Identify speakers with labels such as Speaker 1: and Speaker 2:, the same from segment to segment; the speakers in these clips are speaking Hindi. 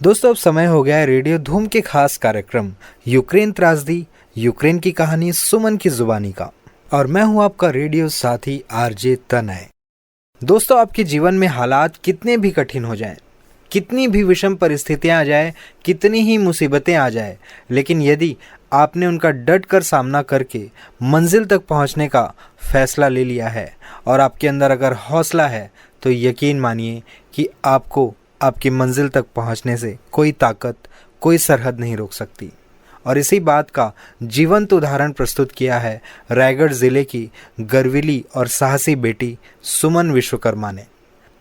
Speaker 1: दोस्तों अब समय हो गया है रेडियो धूम के खास कार्यक्रम यूक्रेन त्रासदी, यूक्रेन की कहानी सुमन की जुबानी का। और मैं हूं आपका रेडियो साथी आरजे तनय। दोस्तों आपके जीवन में हालात कितने भी कठिन हो जाएं, कितनी भी विषम परिस्थितियां आ जाए, कितनी ही मुसीबतें आ जाए, लेकिन यदि आपने उनका डट कर सामना करके मंजिल तक पहुंचने का फैसला ले लिया है और आपके अंदर अगर हौसला है तो यकीन मानिए कि आपको आपकी मंजिल तक पहुंचने से कोई ताकत, कोई सरहद नहीं रोक सकती। और इसी बात का जीवंत उदाहरण प्रस्तुत किया है रायगढ़ ज़िले की गर्विली और साहसी बेटी सुमन विश्वकर्मा ने।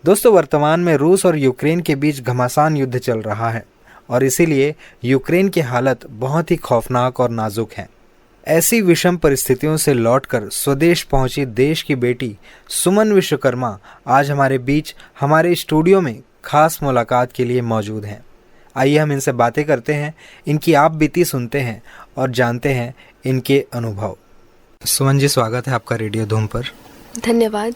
Speaker 1: दोस्तों वर्तमान में रूस और यूक्रेन के बीच घमासान युद्ध चल रहा है और इसीलिए यूक्रेन की हालत बहुत ही खौफनाक और नाजुक है। ऐसी विषम परिस्थितियों से लौटकर स्वदेश पहुंची देश की बेटी सुमन विश्वकर्मा आज हमारे बीच, हमारे स्टूडियो में खास मुलाकात के लिए मौजूद हैं। आइए हम इनसे बातें करते हैं, इनकी आप बीती सुनते हैं और जानते हैं इनके अनुभव। सुमन जी, स्वागत है आपका रेडियो धूम पर।
Speaker 2: धन्यवाद।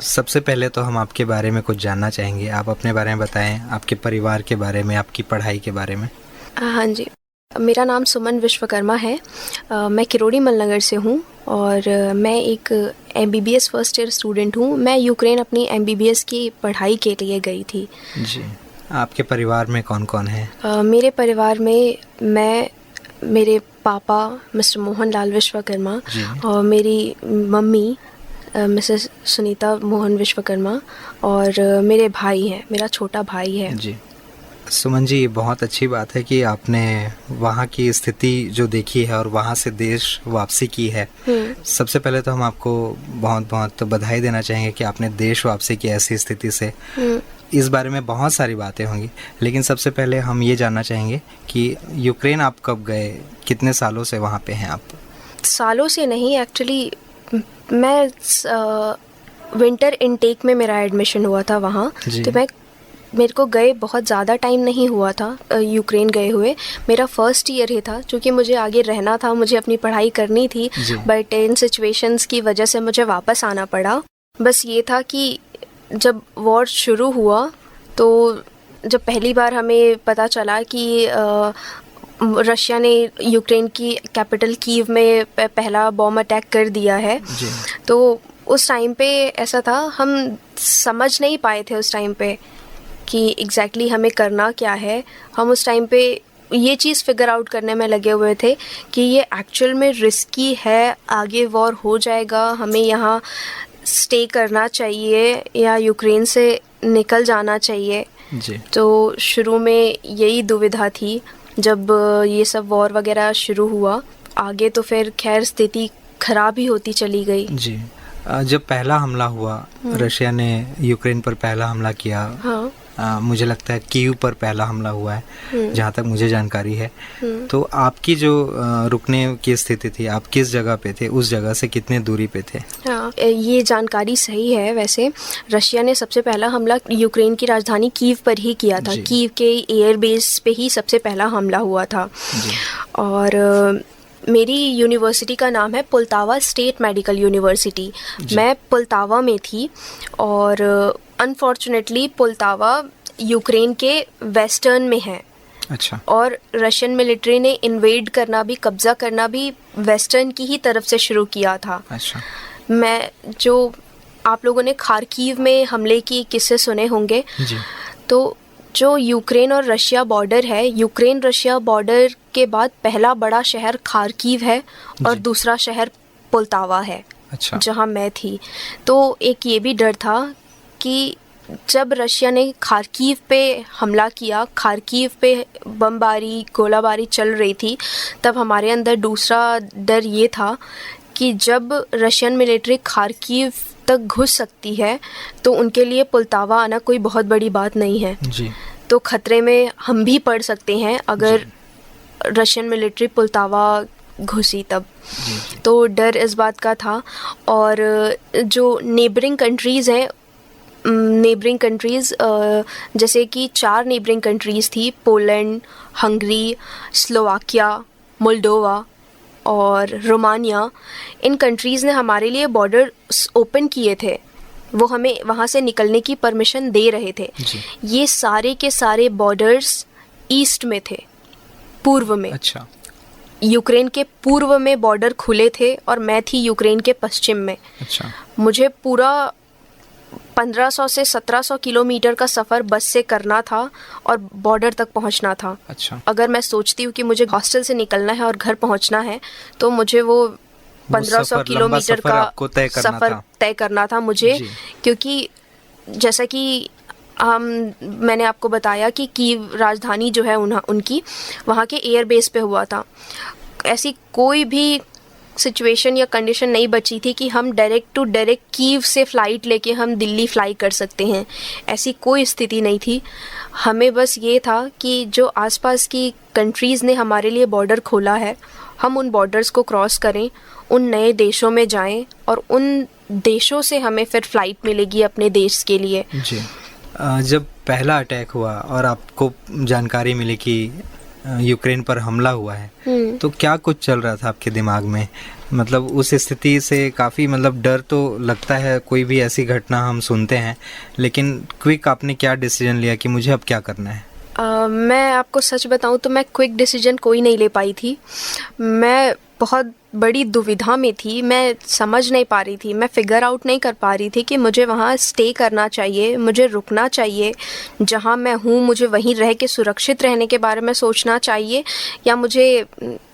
Speaker 1: सबसे पहले तो हम आपके बारे में कुछ जानना चाहेंगे। आप अपने बारे में बताएं, आपके परिवार के बारे में, आपकी पढ़ाई के बारे में।
Speaker 2: हाँ जी, मेरा नाम सुमन विश्वकर्मा है। मैं किरोड़ी मलनगर से हूँ और मैं एक MBBS फर्स्ट ईयर स्टूडेंट हूँ। मैं यूक्रेन अपनी MBBS की पढ़ाई के लिए गई थी।
Speaker 1: जी, आपके परिवार में कौन कौन है?
Speaker 2: मेरे परिवार में मेरे पापा मिस्टर मोहन लाल विश्वकर्मा और मेरी मम्मी मिसेस सुनीता मोहन विश्वकर्मा और मेरे भाई हैं, मेरा छोटा भाई है।
Speaker 1: जी सुमन जी, बहुत अच्छी बात है कि आपने वहाँ की स्थिति जो देखी है और वहाँ से देश वापसी की है। सबसे पहले तो हम आपको बहुत बहुत बधाई देना चाहेंगे कि आपने देश वापसी की ऐसी स्थिति से। इस बारे में बहुत सारी बातें होंगी, लेकिन सबसे पहले हम ये जानना चाहेंगे कि यूक्रेन आप कब गए, कितने सालों से वहाँ पे हैं आप?
Speaker 2: सालों से नहीं, एक्चुअली मैं विंटर इनटेक में मेरा एडमिशन हुआ था वहाँ। तो मेरे को गए बहुत ज़्यादा टाइम नहीं हुआ था यूक्रेन गए हुए। मेरा फर्स्ट ईयर ही था, क्योंकि मुझे आगे रहना था, मुझे अपनी पढ़ाई करनी थी, बट इन सिचुएशंस की वजह से मुझे वापस आना पड़ा। बस ये था कि जब वॉर शुरू हुआ तो जब पहली बार हमें पता चला कि रशिया ने यूक्रेन की कैपिटल कीव में पहला बॉम्ब अटैक कर दिया है, तो उस टाइम पे ऐसा था, हम समझ नहीं पाए थे उस टाइम पे कि एग्जैक्टली हमें करना क्या है। हम उस टाइम पे ये चीज़ फिगर आउट करने में लगे हुए थे कि ये एक्चुअल में रिस्की है, आगे वॉर हो जाएगा, हमें यहाँ स्टे करना चाहिए या यूक्रेन से निकल जाना चाहिए। तो शुरू में यही दुविधा थी। जब ये सब वॉर वगैरह शुरू हुआ आगे तो फिर खैर स्थिति खराब ही होती चली गई।
Speaker 1: जी, जब पहला हमला हुआ, रशिया ने यूक्रेन पर पहला हमला किया। हाँ। मुझे लगता है कीव पर पहला हमला हुआ है, जहाँ तक मुझे जानकारी है। तो आपकी जो रुकने की स्थिति थी, आप किस जगह पे थे, उस जगह से कितने दूरी पे थे?
Speaker 2: हाँ, ये जानकारी सही है। वैसे रशिया ने सबसे पहला हमला यूक्रेन की राजधानी कीव पर ही किया था। कीव के एयरबेस पे ही सबसे पहला हमला हुआ था। और मेरी यूनिवर्सिटी का नाम है पुल्तावा स्टेट मेडिकल यूनिवर्सिटी। मैं पुल्तावा में थी और अनफॉर्चुनेटली पुल्तावा यूक्रेन के वेस्टर्न में है। अच्छा। और रशियन मिलिट्री ने इन्वेड करना भी, कब्जा करना भी वेस्टर्न की ही तरफ से शुरू किया था। अच्छा। जो आप लोगों ने खार्कीव में हमले की किस्से सुने होंगे, तो जो यूक्रेन और रशिया बॉर्डर है, यूक्रेन रशिया बॉर्डर के बाद पहला बड़ा शहर खार्कीव है और दूसरा शहर पुल्तावा है। अच्छा। जहाँ मैं थी। तो एक ये भी डर था कि जब रशिया ने खार्कीव पे हमला किया, खार्कीव पे बमबारी, गोलाबारी चल रही थी, तब हमारे अंदर दूसरा डर ये था कि जब रशियन मिलिट्री खार्कीव तक घुस सकती है तो उनके लिए पुल्तावा आना कोई बहुत बड़ी बात नहीं है। जी। तो खतरे में हम भी पड़ सकते हैं अगर रशियन मिलिट्री पुल्तावा घुसी तब। तो डर इस बात का था। और जो नेबरिंग कंट्रीज़ हैं, नेबरिंग कंट्रीज़ जैसे कि 4 नेबरिंग कंट्रीज़ थी, पोलैंड, हंगरी, स्लोवाकिया, मोल्डोवा और रोमानिया। इन कंट्रीज़ ने हमारे लिए बॉर्डर ओपन किए थे वो हमें वहाँ से निकलने की परमिशन दे रहे थे। ये सारे के सारे बॉर्डर्स ईस्ट में थे, पूर्व में।
Speaker 1: अच्छा।
Speaker 2: यूक्रेन के पूर्व में बॉर्डर खुले थे और मैं थी यूक्रेन के पश्चिम में।
Speaker 1: अच्छा।
Speaker 2: मुझे पूरा 1500 से 1700 किलोमीटर का सफ़र बस से करना था और बॉर्डर तक पहुंचना था।
Speaker 1: अच्छा।
Speaker 2: अगर मैं सोचती हूँ कि मुझे हॉस्टल से निकलना है और घर पहुंचना है तो मुझे वो 1500 किलोमीटर का सफ़र तय करना था मुझे, क्योंकि जैसा कि मैंने आपको बताया कि कीव राजधानी जो है उनकी वहाँ के एयर बेस पे हुआ था। ऐसी कोई भी सिचुएशन या कंडीशन नहीं बची थी कि हम डायरेक्ट टू डायरेक्ट कीव से फ़्लाइट लेके हम दिल्ली फ्लाई कर सकते हैं, ऐसी कोई स्थिति नहीं थी। हमें बस ये था कि जो आसपास की कंट्रीज़ ने हमारे लिए बॉर्डर खोला है, हम उन बॉर्डर्स को क्रॉस करें, उन नए देशों में जाएं और उन देशों से हमें फिर फ़्लाइट मिलेगी अपने देश के लिए।
Speaker 1: जी। जब पहला अटैक हुआ और आपको जानकारी मिली कि यूक्रेन पर हमला हुआ है, तो क्या कुछ चल रहा था आपके दिमाग में? मतलब उस स्थिति से काफ़ी मतलब डर तो लगता है, कोई भी ऐसी घटना हम सुनते हैं, लेकिन क्विक आपने क्या डिसीजन लिया कि मुझे अब क्या करना है?
Speaker 2: मैं आपको सच बताऊं तो मैं क्विक डिसीजन कोई नहीं ले पाई थी। मैं बहुत बड़ी दुविधा में थी, मैं समझ नहीं पा रही थी, मैं फिगर आउट नहीं कर पा रही थी कि मुझे वहाँ स्टे करना चाहिए, मुझे रुकना चाहिए, जहाँ मैं हूँ मुझे वहीं रह के सुरक्षित रहने के बारे में सोचना चाहिए, या मुझे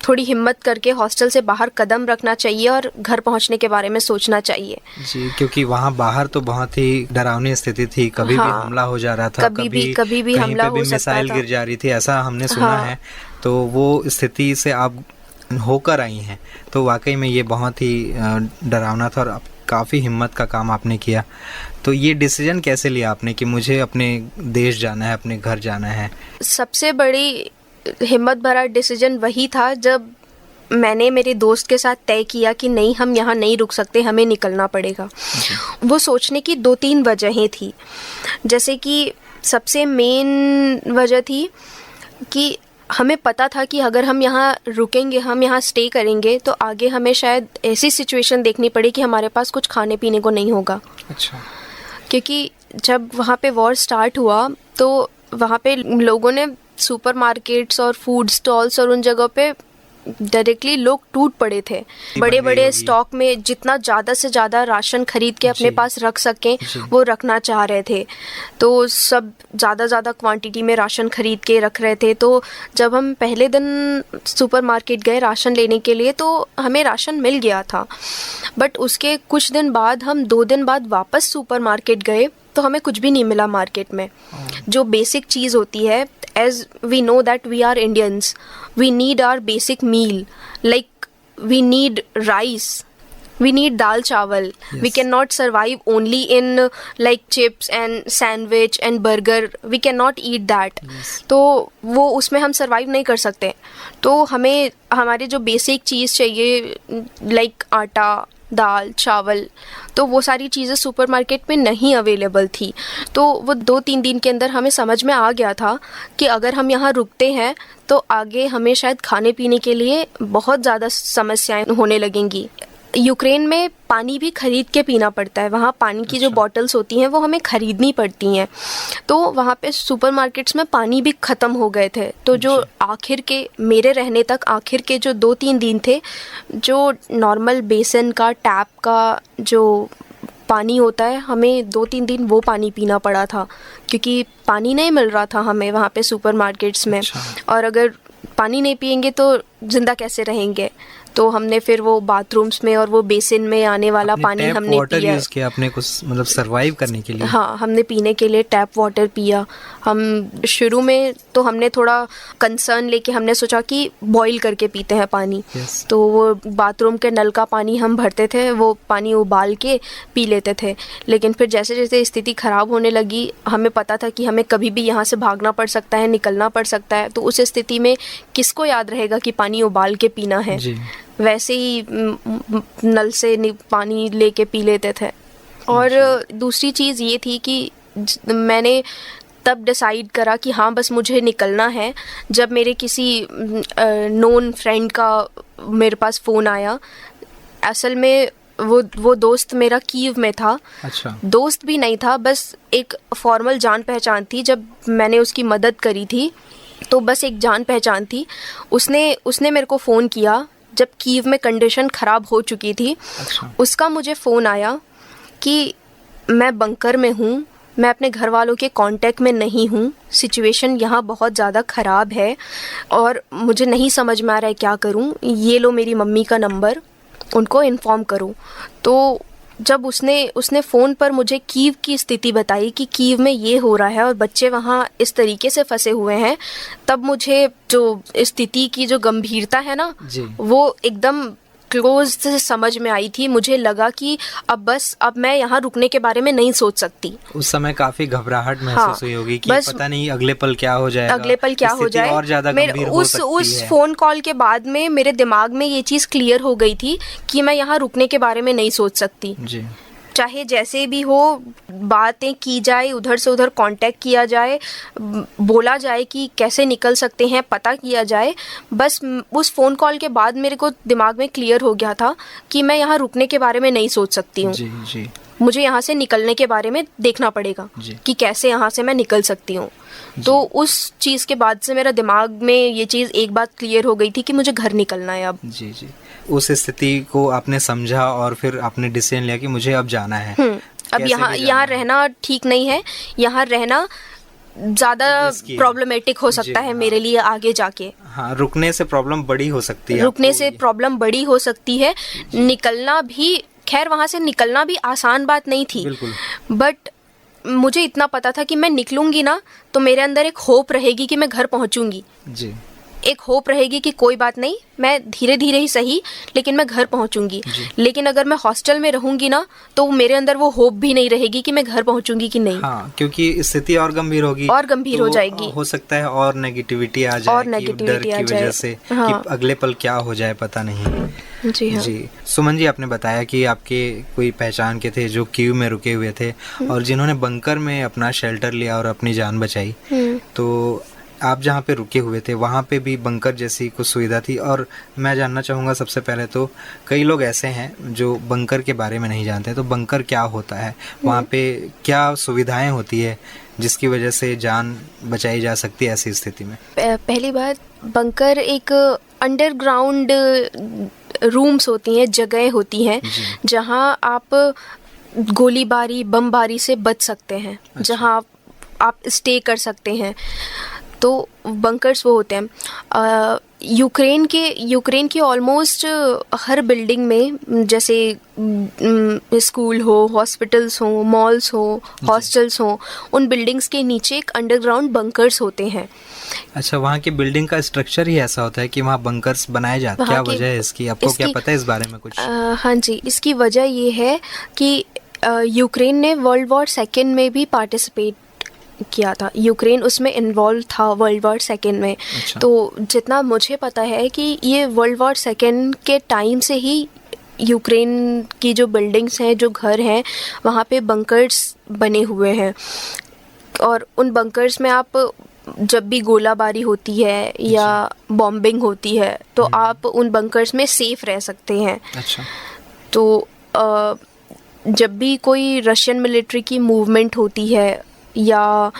Speaker 2: थोड़ी हिम्मत करके हॉस्टल से बाहर कदम रखना चाहिए और घर पहुँचने के बारे में सोचना चाहिए।
Speaker 1: जी, क्योंकि वहाँ बाहर तो बहुत ही डरावनी स्थिति थी, कभी भी हमला हो जा रहा था, कभी भी हमला हो सकता था, मिसाइल गिर जा रही थी, ऐसा हमने सुना है। तो वो स्थिति से आप होकर आई हैं, तो वाकई में ये बहुत ही डरावना था और काफ़ी हिम्मत का काम आपने किया। तो ये डिसीजन कैसे लिया आपने कि मुझे अपने देश जाना है, अपने घर जाना है? सबसे
Speaker 2: बड़ी हिम्मत भरा डिसीजन वही था जब मैंने मेरे दोस्त के साथ तय किया कि नहीं, हम यहाँ नहीं रुक सकते, हमें निकलना पड़ेगा। वो सोचने की 2-3 वजहें थी। जैसे कि सबसे मेन वजह थी कि हमें पता था कि अगर हम यहाँ रुकेंगे, हम यहाँ स्टे करेंगे, तो आगे हमें शायद ऐसी सिचुएशन देखनी पड़ी कि हमारे पास कुछ खाने पीने को नहीं होगा।
Speaker 1: अच्छा।
Speaker 2: क्योंकि जब वहाँ पे वॉर स्टार्ट हुआ तो वहाँ पे लोगों ने सुपरमार्केट्स और फूड स्टॉल्स और उन जगहों पे डायरेक्टली लोग टूट पड़े थे। बड़े बड़े स्टॉक में जितना ज़्यादा से ज़्यादा राशन खरीद के अपने पास रख सकें वो रखना चाह रहे थे, तो सब ज़्यादा क्वांटिटी में राशन खरीद के रख रहे थे। तो जब हम पहले दिन सुपरमार्केट गए राशन लेने के लिए तो हमें राशन मिल गया था, बट उसके कुछ दिन बाद हम 2 दिन बाद वापस सुपरमार्केट गए तो हमें कुछ भी नहीं मिला मार्केट में। जो बेसिक चीज़ होती है, as we know that we are Indians, we need our basic meal, like we need rice, we need dal chawal. Yes. We cannot survive only in like chips and sandwich and burger, we cannot eat that. Yes. तो वो उसमें हम survive नहीं कर सकते, तो हमें हमारे जो बेसिक चीज़ चाहिए like आटा, दाल, चावल, तो वो सारी चीज़ें सुपरमार्केट में नहीं अवेलेबल थी। तो वो 2-3 दिन के अंदर हमें समझ में आ गया था कि अगर हम यहाँ रुकते हैं तो आगे हमें शायद खाने पीने के लिए बहुत ज़्यादा समस्याएं होने लगेंगी। यूक्रेन में पानी भी खरीद के पीना पड़ता है, वहाँ पानी की जो बॉटल्स होती हैं वो हमें ख़रीदनी पड़ती हैं, तो वहाँ पे सुपरमार्केट्स में पानी भी ख़त्म हो गए थे। तो जो आखिर के मेरे रहने तक आखिर के जो 2-3 दिन थे, जो नॉर्मल बेसन का टैप का जो पानी होता है, हमें 2-3 दिन वो पानी पीना पड़ा था, क्योंकि पानी नहीं मिल रहा था हमें वहाँ पे सुपरमार्केट्स में। और अगर पानी नहीं पिएंगे तो ज़िंदा कैसे रहेंगे? तो हमने फिर वो बाथरूम्स में और वो बेसिन में आने वाला पानी हमने पिया।
Speaker 1: यूज़ किया आपने कुछ मतलब सरवाइव करने के लिए?
Speaker 2: हाँ, हमने पीने के लिए टैप वाटर पिया। हम शुरू में तो हमने थोड़ा कंसर्न लेके हमने सोचा कि बॉईल करके पीते हैं पानी। तो वो बाथरूम के नल का पानी हम भरते थे, वो पानी उबाल के पी लेते थे। लेकिन फिर जैसे जैसे स्थिति ख़राब होने लगी, हमें पता था कि हमें कभी भी यहाँ से भागना पड़ सकता है, निकलना पड़ सकता है। तो उस स्थिति में किसको याद रहेगा कि पानी उबाल के पीना है? वैसे ही नल से पानी लेके पी लेते थे। और दूसरी चीज़ ये थी कि मैंने तब डिसाइड करा कि हाँ बस मुझे निकलना है, जब मेरे किसी नोन फ्रेंड का मेरे पास फ़ोन आया। असल में वो दोस्त मेरा कीव में था।
Speaker 1: अच्छा।
Speaker 2: दोस्त भी नहीं था, बस एक फॉर्मल जान पहचान थी। जब मैंने उसकी मदद करी थी तो बस एक जान पहचान थी। उसने मेरे को फ़ोन किया जब कीव में कंडीशन ख़राब हो चुकी थी।
Speaker 1: अच्छा।
Speaker 2: उसका मुझे फ़ोन आया कि मैं बंकर में हूँ, मैं अपने घर वालों के कांटेक्ट में नहीं हूँ, सिचुएशन यहाँ बहुत ज़्यादा ख़राब है और मुझे नहीं समझ में आ रहा है क्या करूँ, ये लो मेरी मम्मी का नंबर, उनको इन्फॉर्म करो। तो जब उसने फ़ोन पर मुझे कीव की स्थिति बताई कि कीव में ये हो रहा है और बच्चे वहाँ इस तरीके से फंसे हुए हैं, तब मुझे जो स्थिति की जो गंभीरता है ना
Speaker 1: जी।
Speaker 2: वो एकदम क्लोज से समझ में आई थी। मुझे लगा कि अब मैं यहाँ रुकने के बारे में नहीं सोच सकती।
Speaker 1: उस समय काफी घबराहट महसूस हुई होगी कि
Speaker 2: बस
Speaker 1: पता नहीं अगले पल क्या हो जाएगा,
Speaker 2: अगले पल क्या हो जाए।
Speaker 1: और ज्यादा गंभीर हो सकती
Speaker 2: उस
Speaker 1: है।
Speaker 2: फोन कॉल के बाद में मेरे दिमाग में ये चीज़ क्लियर हो गई थी कि मैं यहाँ रुकने के बारे में नहीं सोच सकती।
Speaker 1: जी।
Speaker 2: चाहे जैसे भी हो, बातें की जाए, उधर से उधर कांटेक्ट किया जाए, बोला जाए कि कैसे निकल सकते हैं, पता किया जाए। बस उस फ़ोन कॉल के बाद मेरे को दिमाग में क्लियर हो गया था कि मैं यहाँ रुकने के बारे में नहीं सोच सकती हूँ।
Speaker 1: जी जी।
Speaker 2: मुझे यहाँ से निकलने के बारे में देखना पड़ेगा कि कैसे यहाँ से मैं निकल सकती हूँ। तो उस चीज़ के बाद से मेरा दिमाग में ये चीज़ एक बात क्लियर हो गई थी कि मुझे घर निकलना है अब।
Speaker 1: जी जी। उस स्थिति को आपने समझा और फिर आपने डिसीजन लिया कि मुझे अब जाना है।
Speaker 2: अब यहाँ रहना ठीक नहीं है, यहाँ रहना ज़्यादा प्रॉब्लमेटिक हो सकता है मेरे लिए आगे जाके।
Speaker 1: हाँ, रुकने से प्रॉब्लम बड़ी हो सकती है।
Speaker 2: रुकने से प्रॉब्लम बड़ी हो सकती है। निकलना भी, खैर वहाँ से निकलना भी आसान बात नहीं थी, बट मुझे इतना पता था कि मैं निकलूंगी ना तो मेरे अंदर एक होप रहेगी कि मैं घर पहुँचूंगी।
Speaker 1: जी।
Speaker 2: एक होप रहेगी कि कोई बात नहीं, मैं धीरे धीरे ही सही लेकिन मैं घर पहुंचूंगी। लेकिन अगर मैं हॉस्टल में रहूंगी ना तो मेरे अंदर वो होप भी नहीं रहेगी कि मैं घर पहुंचूंगी कि नहीं।
Speaker 1: हाँ, क्योंकि स्थिति और गंभीर होगी,
Speaker 2: और गंभीर हो जाएगी।
Speaker 1: हो सकता है और नेगेटिविटी आ जाए,
Speaker 2: और नेगेटिविटी आ जाए
Speaker 1: वजह से
Speaker 2: हाँ।
Speaker 1: कि अगले पल क्या हो जाए पता नहीं।
Speaker 2: जी हाँ।
Speaker 1: जी। सुमन जी, आपने बताया कि आपके कोई पहचान के थे जो कीव में रुके हुए थे और जिन्होंने बंकर में अपना शेल्टर लिया और अपनी जान बचाई। तो आप जहाँ पे रुके हुए थे वहाँ पे भी बंकर जैसी कुछ सुविधा थी? और मैं जानना चाहूँगा सबसे पहले तो कई लोग ऐसे हैं जो बंकर के बारे में नहीं जानते, तो बंकर क्या होता है, वहाँ पे क्या सुविधाएं होती है जिसकी वजह से जान बचाई जा सकती है ऐसी स्थिति में?
Speaker 2: पहली बात, बंकर एक अंडरग्राउंड रूम्स होती हैं, जगह होती हैं जहाँ आप गोलीबारी, बमबारी से बच सकते हैं। अच्छा। जहाँ आप स्टे कर सकते हैं, तो बंकर्स वो होते हैं। यूक्रेन के ऑलमोस्ट हर बिल्डिंग में, जैसे स्कूल हो, हॉस्पिटल्स हो, मॉल्स हो, हॉस्टल्स हो, उन बिल्डिंग्स के नीचे एक अंडरग्राउंड बंकर्स होते हैं।
Speaker 1: अच्छा, वहाँ की बिल्डिंग का स्ट्रक्चर ही ऐसा होता है कि वहाँ बंकर्स बनाए जाते हैं? क्या वजह है इसकी, आपको क्या पता है इस बारे में कुछ?
Speaker 2: हाँ जी, इसकी वजह ये है कि यूक्रेन ने वर्ल्ड वॉर सेकेंड में भी पार्टिसिपेट किया था। यूक्रेन उसमें इन्वॉल्व था वर्ल्ड वॉर सेकेंड में। अच्छा। तो जितना मुझे पता है कि ये वर्ल्ड वॉर सेकेंड के टाइम से ही यूक्रेन की जो बिल्डिंग्स हैं, जो घर हैं, वहाँ पे बंकर्स बने हुए हैं। और उन बंकर्स में आप जब भी गोलाबारी होती है या बॉम्बिंग होती है तो आप उन बंकर्स में सेफ रह सकते हैं। अच्छा। तो जब भी कोई रशियन मिलिट्री की मूवमेंट होती है या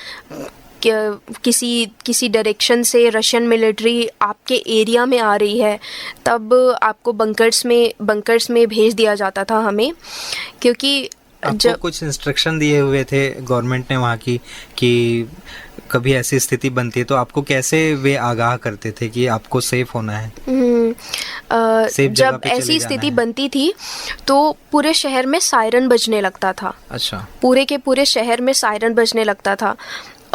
Speaker 2: किसी डायरेक्शन से रशियन मिलिट्री आपके एरिया में आ रही है, तब आपको बंकर्स में भेज दिया जाता था हमें, क्योंकि
Speaker 1: जब कुछ इंस्ट्रक्शन दिए हुए थे गवर्नमेंट ने वहाँ की कि कभी ऐसी स्थिति बनती है तो आपको कैसे वे आगाह करते थे कि आपको सेफ होना है?
Speaker 2: जब ऐसी स्थिति बनती थी तो पूरे शहर में सायरन बजने लगता था। अच्छा। पूरे के पूरे शहर में सायरन बजने लगता था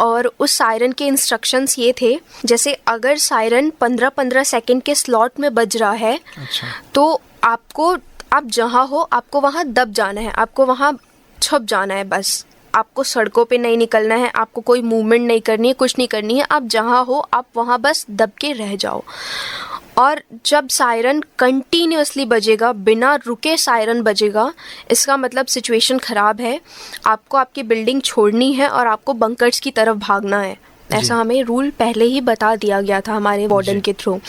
Speaker 2: और उस सायरन के इंस्ट्रक्शंस ये थे, जैसे अगर सायरन 15-15 सेकंड के स्लॉट में बज रहा है, अच्छा, तो आप जहाँ हो आपको वहाँ दब जाना है, आपको वहाँ छुप जाना है। बस आपको सड़कों पे नहीं निकलना है, आपको कोई मूवमेंट नहीं करनी है, कुछ नहीं करनी है। आप जहाँ हो आप वहाँ बस दब के रह जाओ। और जब सायरन कंटिन्यूअसली बजेगा, बिना रुके सायरन बजेगा, इसका मतलब सिचुएशन ख़राब है, आपको आपकी बिल्डिंग छोड़नी है और आपको बंकर्स की तरफ भागना है। ऐसा हमें रूल पहले ही बता दिया गया था हमारे वार्डन के थ्रू।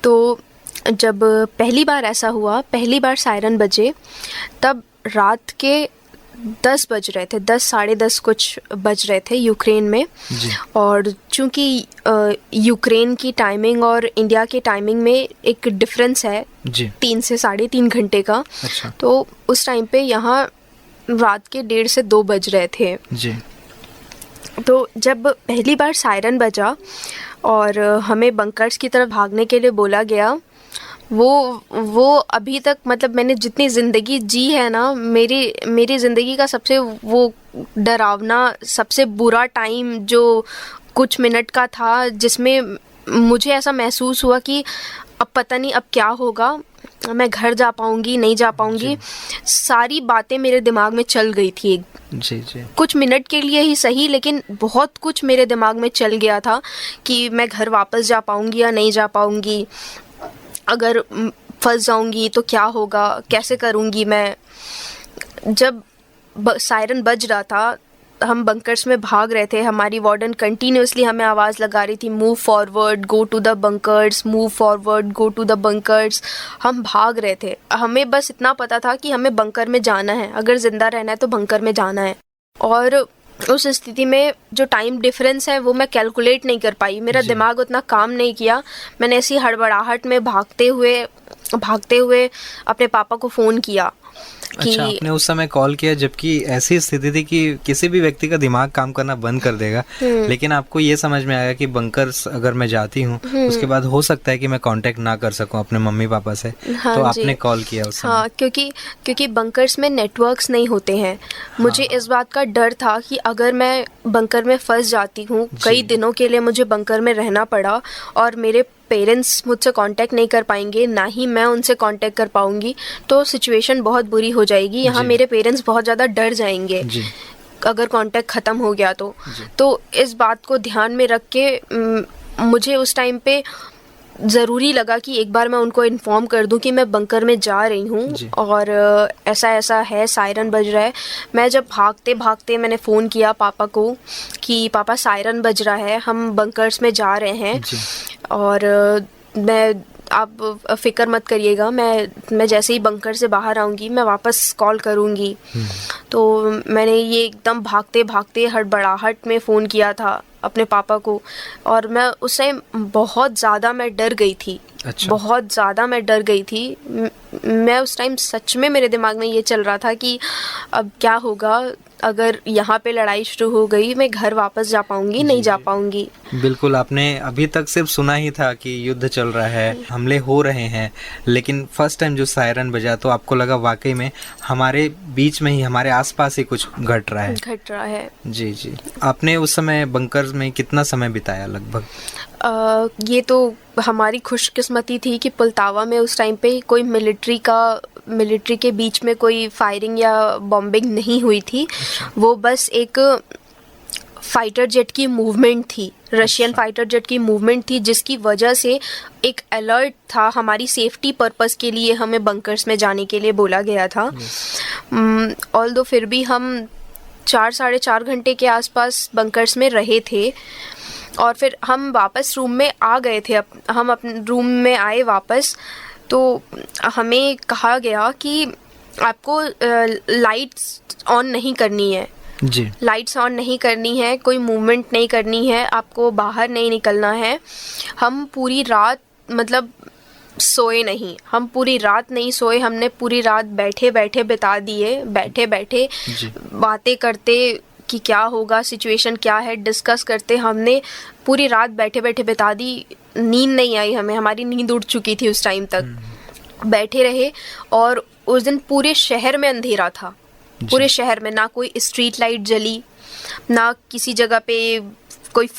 Speaker 2: तो जब पहली बार ऐसा हुआ, पहली बार सायरन बजे, तब रात के 10 बज रहे थे, 10 साढ़े 10 कुछ बज रहे थे यूक्रेन में
Speaker 1: जी।
Speaker 2: और चूंकि यूक्रेन की टाइमिंग और इंडिया के टाइमिंग में एक डिफरेंस है
Speaker 1: जी।
Speaker 2: 3 से 3.5 घंटे का।
Speaker 1: अच्छा।
Speaker 2: तो उस टाइम पे यहाँ रात के 1:30 से 2 बज रहे थे।
Speaker 1: जी।
Speaker 2: तो जब पहली बार सायरन बजा और हमें बंकर्स की तरफ भागने के लिए बोला गया, वो अभी तक मतलब मैंने जितनी ज़िंदगी जी है ना, मेरी ज़िंदगी का सबसे वो डरावना, सबसे बुरा टाइम जो कुछ मिनट का था, जिसमें मुझे ऐसा महसूस हुआ कि अब पता नहीं अब क्या होगा, मैं घर जा पाऊँगी नहीं जा पाऊँगी। सारी बातें मेरे दिमाग में चल गई थी
Speaker 1: जी जी।
Speaker 2: कुछ मिनट के लिए ही सही, लेकिन बहुत कुछ मेरे दिमाग में चल गया था कि मैं घर वापस जा पाऊँगी या नहीं जा पाऊँगी, अगर फंस जाऊंगी तो क्या होगा, कैसे करूंगी मैं। जब सायरन बज रहा था, हम बंकर्स में भाग रहे थे, हमारी वार्डन कंटिन्यूसली हमें आवाज़ लगा रही थी, move forward, go to the bunkers, move forward, go to the bunkers. हम भाग रहे थे, हमें बस इतना पता था कि हमें बंकर में जाना है, अगर ज़िंदा रहना है तो बंकर में जाना है। और उस स्थिति में जो टाइम डिफरेंस है वो मैं कैलकुलेट नहीं कर पाई, मेरा दिमाग उतना काम नहीं किया। मैंने ऐसी हड़बड़ाहट में भागते हुए अपने पापा को फ़ोन किया कि
Speaker 1: अच्छा, आपने उस समय कॉल किया जबकि ऐसी स्थिति थी कि किसी भी व्यक्ति का दिमाग काम करना बंद कर देगा, लेकिन आपको ये समझ में आया कि बंकर्स अगर मैं जाती हूँ उसके बाद हो सकता है कि मैं कांटेक्ट ना कर सकूं अपने मम्मी पापा से।
Speaker 2: हाँ
Speaker 1: तो
Speaker 2: जी।
Speaker 1: आपने कॉल किया उस समय।
Speaker 2: हाँ, क्योंकि बंकर्स में नेटवर्क्स नहीं होते हैं। मुझे इस बात का डर था कि अगर मैं बंकर में फंस जाती हूँ, कई दिनों के लिए मुझे बंकर में रहना पड़ा और मेरे पेरेंट्स मुझसे कांटेक्ट नहीं कर पाएंगे, ना ही मैं उनसे कांटेक्ट कर पाऊंगी, तो सिचुएशन बहुत बुरी हो जाएगी। यहाँ मेरे पेरेंट्स बहुत ज़्यादा डर जाएंगे
Speaker 1: जी।
Speaker 2: अगर कांटेक्ट ख़त्म हो गया तो इस बात को ध्यान में रख के मुझे उस टाइम पे ज़रूरी लगा कि एक बार मैं उनको इन्फॉर्म कर दूं कि मैं बंकर में जा रही हूँ और ऐसा ऐसा है, सायरन बज रहा है। मैं जब भागते भागते मैंने फ़ोन किया पापा को कि पापा सायरन बज रहा है, हम बंकर्स में जा रहे हैं और आप फ़िक्र मत करिएगा, मैं जैसे ही बंकर से बाहर आऊँगी मैं वापस कॉल करूँगी। तो मैंने ये एकदम भागते भागते हड़बड़ाहट में फ़ोन किया था अपने पापा को और मैं उस टाइम बहुत ज़्यादा मैं डर गई थी।
Speaker 1: अच्छा।
Speaker 2: बहुत ज़्यादा मैं डर गई थी। मैं उस टाइम सच में मेरे दिमाग में ये चल रहा था कि अब क्या होगा, अगर यहाँ पे लड़ाई शुरू हो गई, मैं घर वापस जा पाऊंगी नहीं जा पाऊंगी।
Speaker 1: बिल्कुल, आपने अभी तक सिर्फ सुना ही था कि युद्ध चल रहा है, हमले हो रहे हैं, लेकिन फर्स्ट टाइम जो सायरन बजा तो आपको लगा वाकई में हमारे बीच में ही, हमारे आसपास ही कुछ घट रहा है। जी जी। आपने उस समय बंकर्स में कितना समय बिताया लगभग?
Speaker 2: ये तो हमारी खुशकिस्मती थी कि पुल्तावा में उस टाइम पे कोई मिलिट्री के बीच में कोई फायरिंग या बॉम्बिंग नहीं हुई थी। वो बस एक फाइटर जेट की मूवमेंट थी, रशियन फाइटर जेट की मूवमेंट थी, जिसकी वजह से एक अलर्ट था, हमारी सेफ्टी पर्पस के लिए हमें बंकर्स में जाने के लिए बोला गया था। ऑल्दो फिर भी हम 4 साढ़े 4 घंटे के आसपास बंकर्स में रहे थे और फिर हम वापस रूम में आ गए थे। हम अपने रूम में आए वापस, तो हमें कहा गया कि आपको लाइट्स ऑन नहीं करनी है
Speaker 1: जी।
Speaker 2: लाइट्स ऑन नहीं करनी है, कोई मूवमेंट नहीं करनी है, आपको बाहर नहीं निकलना है। हम पूरी रात मतलब सोए नहीं, हम पूरी रात नहीं सोए, हमने पूरी रात बैठे बैठे बिता दिए, बैठे बैठे बातें करते कि क्या होगा, सिचुएशन क्या है, डिस्कस करते हमने पूरी रात बैठे बैठे बिता दी। नींद नहीं आई हमें, हमारी नींद उड़ चुकी थी उस टाइम तक। बैठे रहे और उस दिन पूरे शहर में अंधेरा था, पूरे शहर में ना कोई स्ट्रीट लाइट जली, ना किसी जगह पे कोई,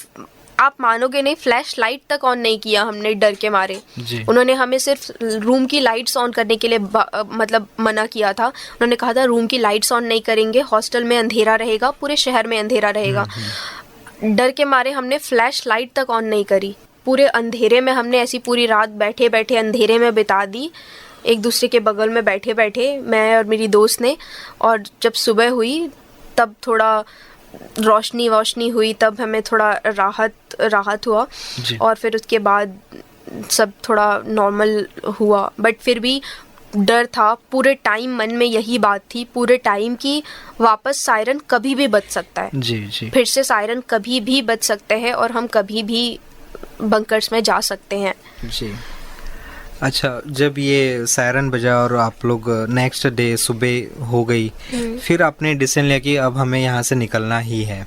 Speaker 2: आप मानोगे नहीं, फ्लैश लाइट तक ऑन नहीं किया हमने डर के मारे। उन्होंने हमें सिर्फ रूम की लाइट्स ऑन करने के लिए मतलब मना किया था। उन्होंने कहा था रूम की लाइट्स ऑन नहीं करेंगे, हॉस्टल में अंधेरा रहेगा, पूरे शहर में अंधेरा रहेगा। डर के मारे हमने फ्लैश लाइट तक ऑन नहीं करी, पूरे अंधेरे में हमने ऐसी पूरी रात बैठे बैठे अंधेरे में बिता दी, एक दूसरे के बगल में बैठे बैठे, मैं और मेरी दोस्त ने। और जब सुबह हुई तब थोड़ा रोशनी हुई, तब हमें थोड़ा राहत हुआ और फिर उसके बाद सब थोड़ा नॉर्मल हुआ, बट फिर भी डर था पूरे टाइम, मन में यही बात थी पूरे टाइम कि वापस सायरन कभी भी बज सकता है।
Speaker 1: जी जी।
Speaker 2: फिर से सायरन कभी भी बज सकते हैं और हम कभी भी बंकर्स में जा सकते हैं।
Speaker 1: जी। अच्छा, जब ये सायरन बजा और आप लोग नेक्स्ट डे सुबह हो गई, फिर आपने डिसीजन लिया कि अब हमें यहाँ से निकलना ही है,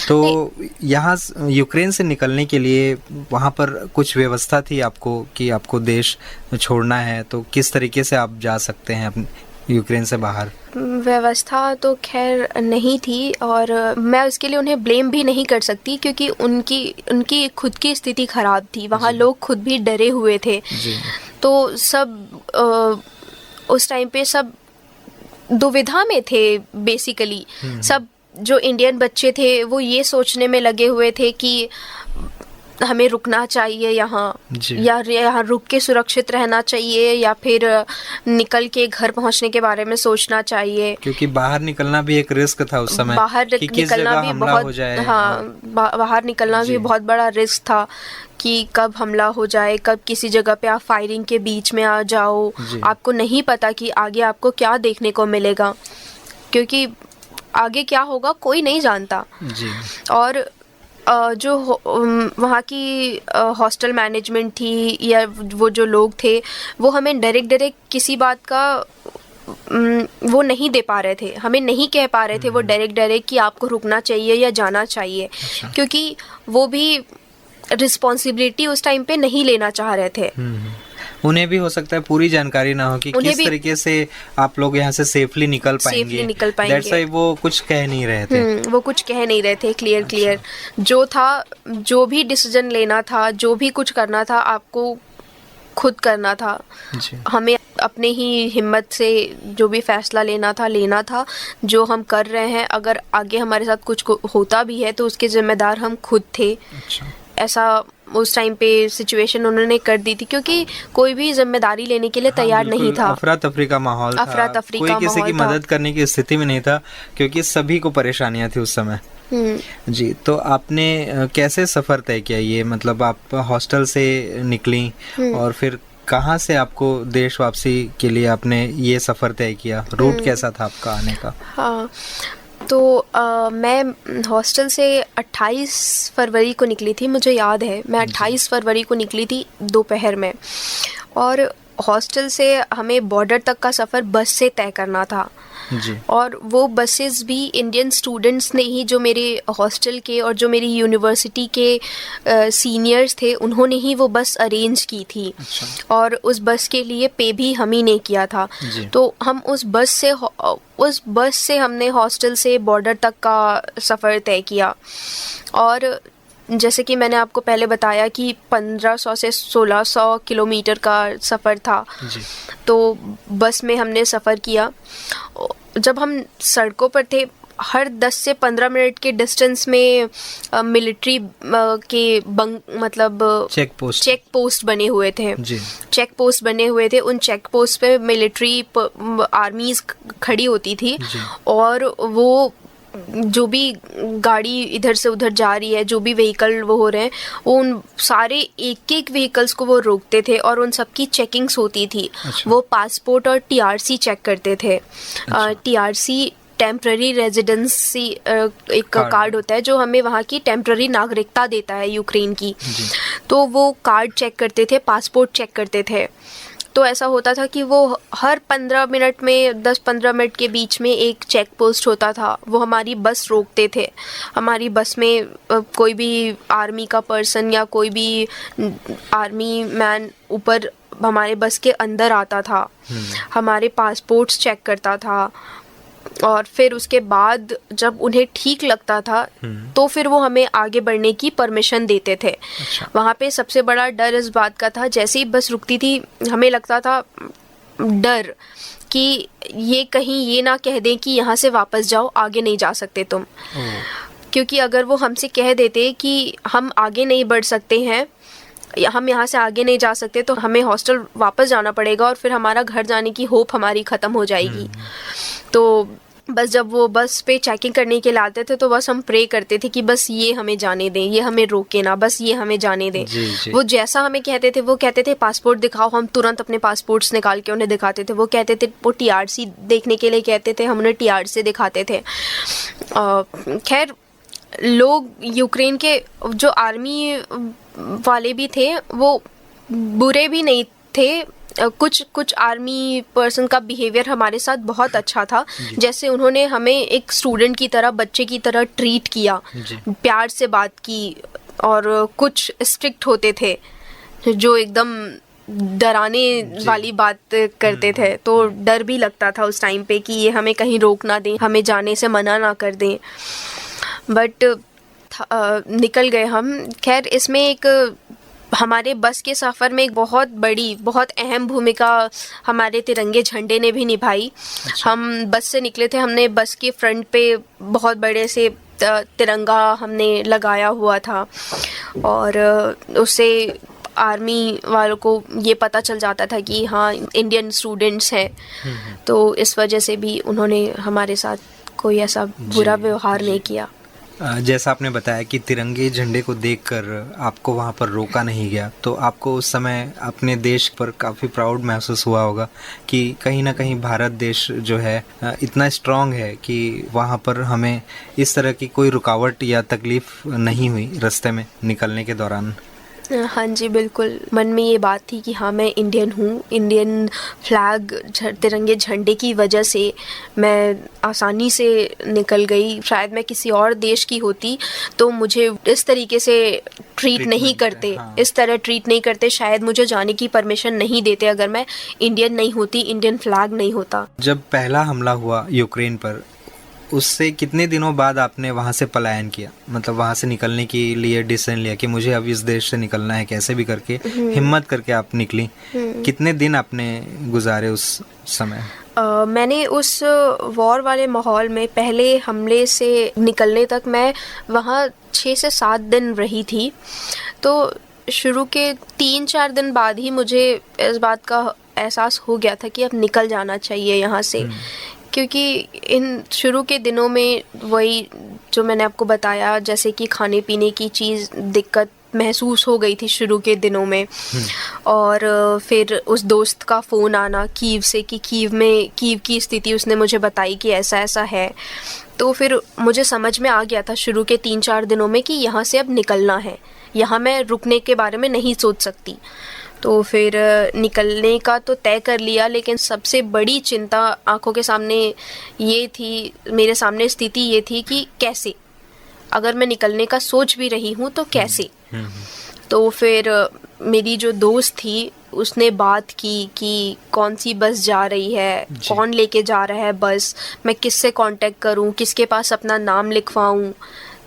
Speaker 1: तो यहाँ यूक्रेन से निकलने के लिए वहाँ पर कुछ व्यवस्था थी आपको कि आपको देश छोड़ना है, तो किस तरीके से आप जा सकते हैं अपने यूक्रेन से बाहर?
Speaker 2: व्यवस्था तो खैर नहीं थी और मैं उसके लिए उन्हें ब्लेम भी नहीं कर सकती क्योंकि उनकी खुद की स्थिति ख़राब थी, वहाँ लोग खुद भी डरे हुए थे। तो सब उस टाइम पे सब दुविधा में थे बेसिकली। सब जो इंडियन बच्चे थे वो ये सोचने में लगे हुए थे कि हमें रुकना चाहिए यहाँ, या यहाँ रुक के सुरक्षित रहना चाहिए, या फिर निकल के घर पहुँचने के बारे में सोचना चाहिए,
Speaker 1: क्योंकि बाहर निकलना भी एक रिस्क था उस समय।
Speaker 2: बाहर निकलना भी बहुत, हाँ, बाहर निकलना भी बहुत बड़ा रिस्क था कि कब हमला हो जाए, कब किसी जगह पे आप फायरिंग के बीच में आ जाओ, आपको नहीं पता कि आगे आपको क्या देखने को मिलेगा, क्योंकि आगे क्या होगा कोई नहीं जानता। और जो वहाँ की हॉस्टल मैनेजमेंट थी या वो जो लोग थे वो हमें डायरेक्ट किसी बात का वो नहीं दे पा रहे थे, हमें नहीं कह पा रहे थे वो डायरेक्ट कि आपको रुकना चाहिए या जाना चाहिए, क्योंकि वो भी रिस्पॉन्सिबिलिटी उस टाइम पे नहीं लेना चाह रहे थे।
Speaker 1: उन्हें भी हो सकता है पूरी जानकारी ना हो कि किस तरीके से आप लोग यहाँ से सेफली निकल पाएंगे। That's why वो कुछ कह नहीं रहे थे।
Speaker 2: वो कुछ कह नहीं रहे थे क्लियर। जो था, जो भी डिसीजन लेना था, जो भी कुछ करना था, आपको खुद करना था। हमें अपने ही हिम्मत से जो भी फैसला लेना था। जो हम कर रहे हैं, अगर आगे हमारे साथ कुछ होता भी है तो उसके जिम्मेदार हम खुद थे। ऐसा उस टाइम पे सिचुएशन उन्होंने कर दी थी क्योंकि कोई भी जिम्मेदारी लेने के लिए तैयार नहीं था।
Speaker 1: अफरा तफरी का माहौल था, कोई किसी की मदद करने की स्थिति में नहीं था क्योंकि सभी को परेशानियां थी उस समय। जी, तो आपने कैसे सफर तय किया ये, मतलब आप हॉस्टल से निकली और फिर कहाँ से आपको देश वापसी के लिए आपने ये सफर तय किया? रूट कैसा था आपका आने का?
Speaker 2: हाँ, तो मैं हॉस्टल से 28 फरवरी को निकली थी, मुझे याद है मैं 28 फरवरी को निकली थी दोपहर में, और हॉस्टल से हमें बॉर्डर तक का सफ़र बस से तय करना था। और वो बसेस भी इंडियन स्टूडेंट्स ने ही, जो मेरे हॉस्टल के और जो मेरी यूनिवर्सिटी के सीनियर्स थे, उन्होंने ही वो बस अरेंज की थी। और उस बस के लिए पे भी हम ही ने किया था। तो हम उस बस से हमने हॉस्टल से बॉर्डर तक का सफ़र तय किया। और जैसे कि मैंने आपको पहले बताया कि 1500 से 1600 किलोमीटर का सफ़र था। तो बस में हमने सफ़र किया। जब हम सड़कों पर थे, हर 10 से 15 मिनट के डिस्टेंस में मिलिट्री के मतलब चेक पोस्ट बने हुए थे। चेक पोस्ट बने हुए थे। उन चेक पोस्ट पे मिलिट्री आर्मीज खड़ी होती थी, और वो जो भी गाड़ी इधर से उधर जा रही है, जो भी व्हीकल वो हो रहे हैं, वो उन सारे एक व्हीकल्स को वो रोकते थे और उन सबकी चेकिंग्स होती थी। वो पासपोर्ट और टीआरसी चेक करते थे। टीआरसी टेम्पररी रेजिडेंसी एक कार्ड होता है जो हमें वहाँ की टेम्पररी नागरिकता देता है यूक्रेन की। तो वो कार्ड चेक करते थे, पासपोर्ट चेक करते थे। तो ऐसा होता था कि वो हर 15 मिनट में, 10-15 मिनट के बीच में एक चेक पोस्ट होता था। वो हमारी बस रोकते थे। हमारी बस में कोई भी आर्मी का पर्सन या कोई भी आर्मी मैन ऊपर हमारे बस के अंदर आता था, हमारे पासपोर्ट्स चेक करता था, और फिर उसके बाद जब उन्हें ठीक लगता था तो फिर वो हमें आगे बढ़ने की परमिशन देते थे। वहाँ पे सबसे बड़ा डर इस बात का था, जैसे ही बस रुकती थी हमें लगता था डर कि ये कहीं ये ना कह दें कि यहाँ से वापस जाओ, आगे नहीं जा सकते तुम। क्योंकि अगर वो हमसे कह देते कि हम आगे नहीं बढ़ सकते हैं, हम यहाँ से आगे नहीं जा सकते, तो हमें हॉस्टल वापस जाना पड़ेगा और फिर हमारा घर जाने की होप हमारी ख़त्म हो जाएगी। तो बस जब वो बस पे चेकिंग करने के लिए आते थे तो बस हम प्रे करते थे कि बस ये हमें जाने दें, ये हमें रोके ना, बस ये हमें जाने दें।
Speaker 1: जी, जी।
Speaker 2: वो जैसा हमें कहते थे, वो कहते थे पासपोर्ट दिखाओ, हम तुरंत अपने पासपोर्ट्स निकाल के उन्हें दिखाते थे। वो कहते थे, वो टीआरसी देखने के लिए कहते थे, हम उन्हें टीआरसी दिखाते थे। खैर, लोग यूक्रेन के जो आर्मी वाले भी थे वो बुरे भी नहीं थे। कुछ आर्मी पर्सन का बिहेवियर हमारे साथ बहुत अच्छा था। जैसे उन्होंने हमें एक स्टूडेंट की तरह, बच्चे की तरह ट्रीट किया, प्यार से बात की। और कुछ स्ट्रिक्ट होते थे जो एकदम डराने वाली बात करते थे, तो डर भी लगता था उस टाइम पे कि ये हमें कहीं रोक ना दें, हमें जाने से मना ना कर दें। बट निकल गए हम। खैर, इसमें एक हमारे बस के सफ़र में एक बहुत बड़ी, बहुत अहम भूमिका हमारे तिरंगे झंडे ने भी निभाई। अच्छा। हम बस से निकले थे, हमने बस के फ्रंट पे बहुत बड़े से तिरंगा हमने लगाया हुआ था, और उससे आर्मी वालों को ये पता चल जाता था कि हाँ, इंडियन स्टूडेंट्स हैं। तो इस वजह से भी उन्होंने हमारे साथ कोई ऐसा बुरा व्यवहार नहीं किया।
Speaker 1: जैसा आपने बताया कि तिरंगे झंडे को देखकर आपको वहाँ पर रोका नहीं गया, तो आपको उस समय अपने देश पर काफ़ी प्राउड महसूस हुआ होगा कि कहीं ना कहीं भारत देश जो है इतना स्ट्रांग है कि वहाँ पर हमें इस तरह की कोई रुकावट या तकलीफ नहीं हुई रास्ते में निकलने के दौरान।
Speaker 2: हाँ जी, बिल्कुल। मन में ये बात थी कि हाँ, मैं इंडियन हूँ। इंडियन फ्लैग, तिरंगे झंडे की वजह से मैं आसानी से निकल गई। शायद मैं किसी और देश की होती तो मुझे इस तरीके से ट्रीट नहीं करते। हाँ। इस तरह ट्रीट नहीं करते, शायद मुझे जाने की परमिशन नहीं देते अगर मैं इंडियन नहीं होती, इंडियन फ्लैग नहीं होता।
Speaker 1: जब पहला हमला हुआ यूक्रेन पर, उससे कितने दिनों बाद आपने वहाँ से पलायन किया, मतलब वहाँ से निकलने के लिए डिसीजन लिया कि मुझे अब इस देश से निकलना है, कैसे भी करके हिम्मत करके आप निकली? कितने दिन आपने गुजारे उस समय?
Speaker 2: मैंने उस वॉर वाले माहौल में पहले हमले से निकलने तक मैं वहाँ 6 से 7 दिन रही थी। तो शुरू के 3-4 दिन बाद ही मुझे इस बात का एहसास हो गया था कि अब निकल जाना चाहिए यहाँ से, क्योंकि इन शुरू के दिनों में वही जो मैंने आपको बताया, जैसे कि खाने पीने की चीज़ दिक्कत महसूस हो गई थी शुरू के दिनों में। और फिर उस दोस्त का फ़ोन आना कीव से कि कीव की स्थिति उसने मुझे बताई कि ऐसा ऐसा है। तो फिर मुझे समझ में आ गया था शुरू के 3-4 दिनों में कि यहाँ से अब निकलना है, यहाँ मैं रुकने के बारे में नहीं सोच सकती। तो फिर निकलने का तो तय कर लिया, लेकिन सबसे बड़ी चिंता आंखों के सामने ये थी, मेरे सामने स्थिति ये थी कि कैसे, अगर मैं निकलने का सोच भी रही हूँ तो कैसे। तो फिर मेरी जो दोस्त थी उसने बात की कि कौन सी बस जा रही है, कौन लेके जा रहा है बस, मैं किससे कांटेक्ट करूँ, किसके पास अपना नाम लिखवाऊँ।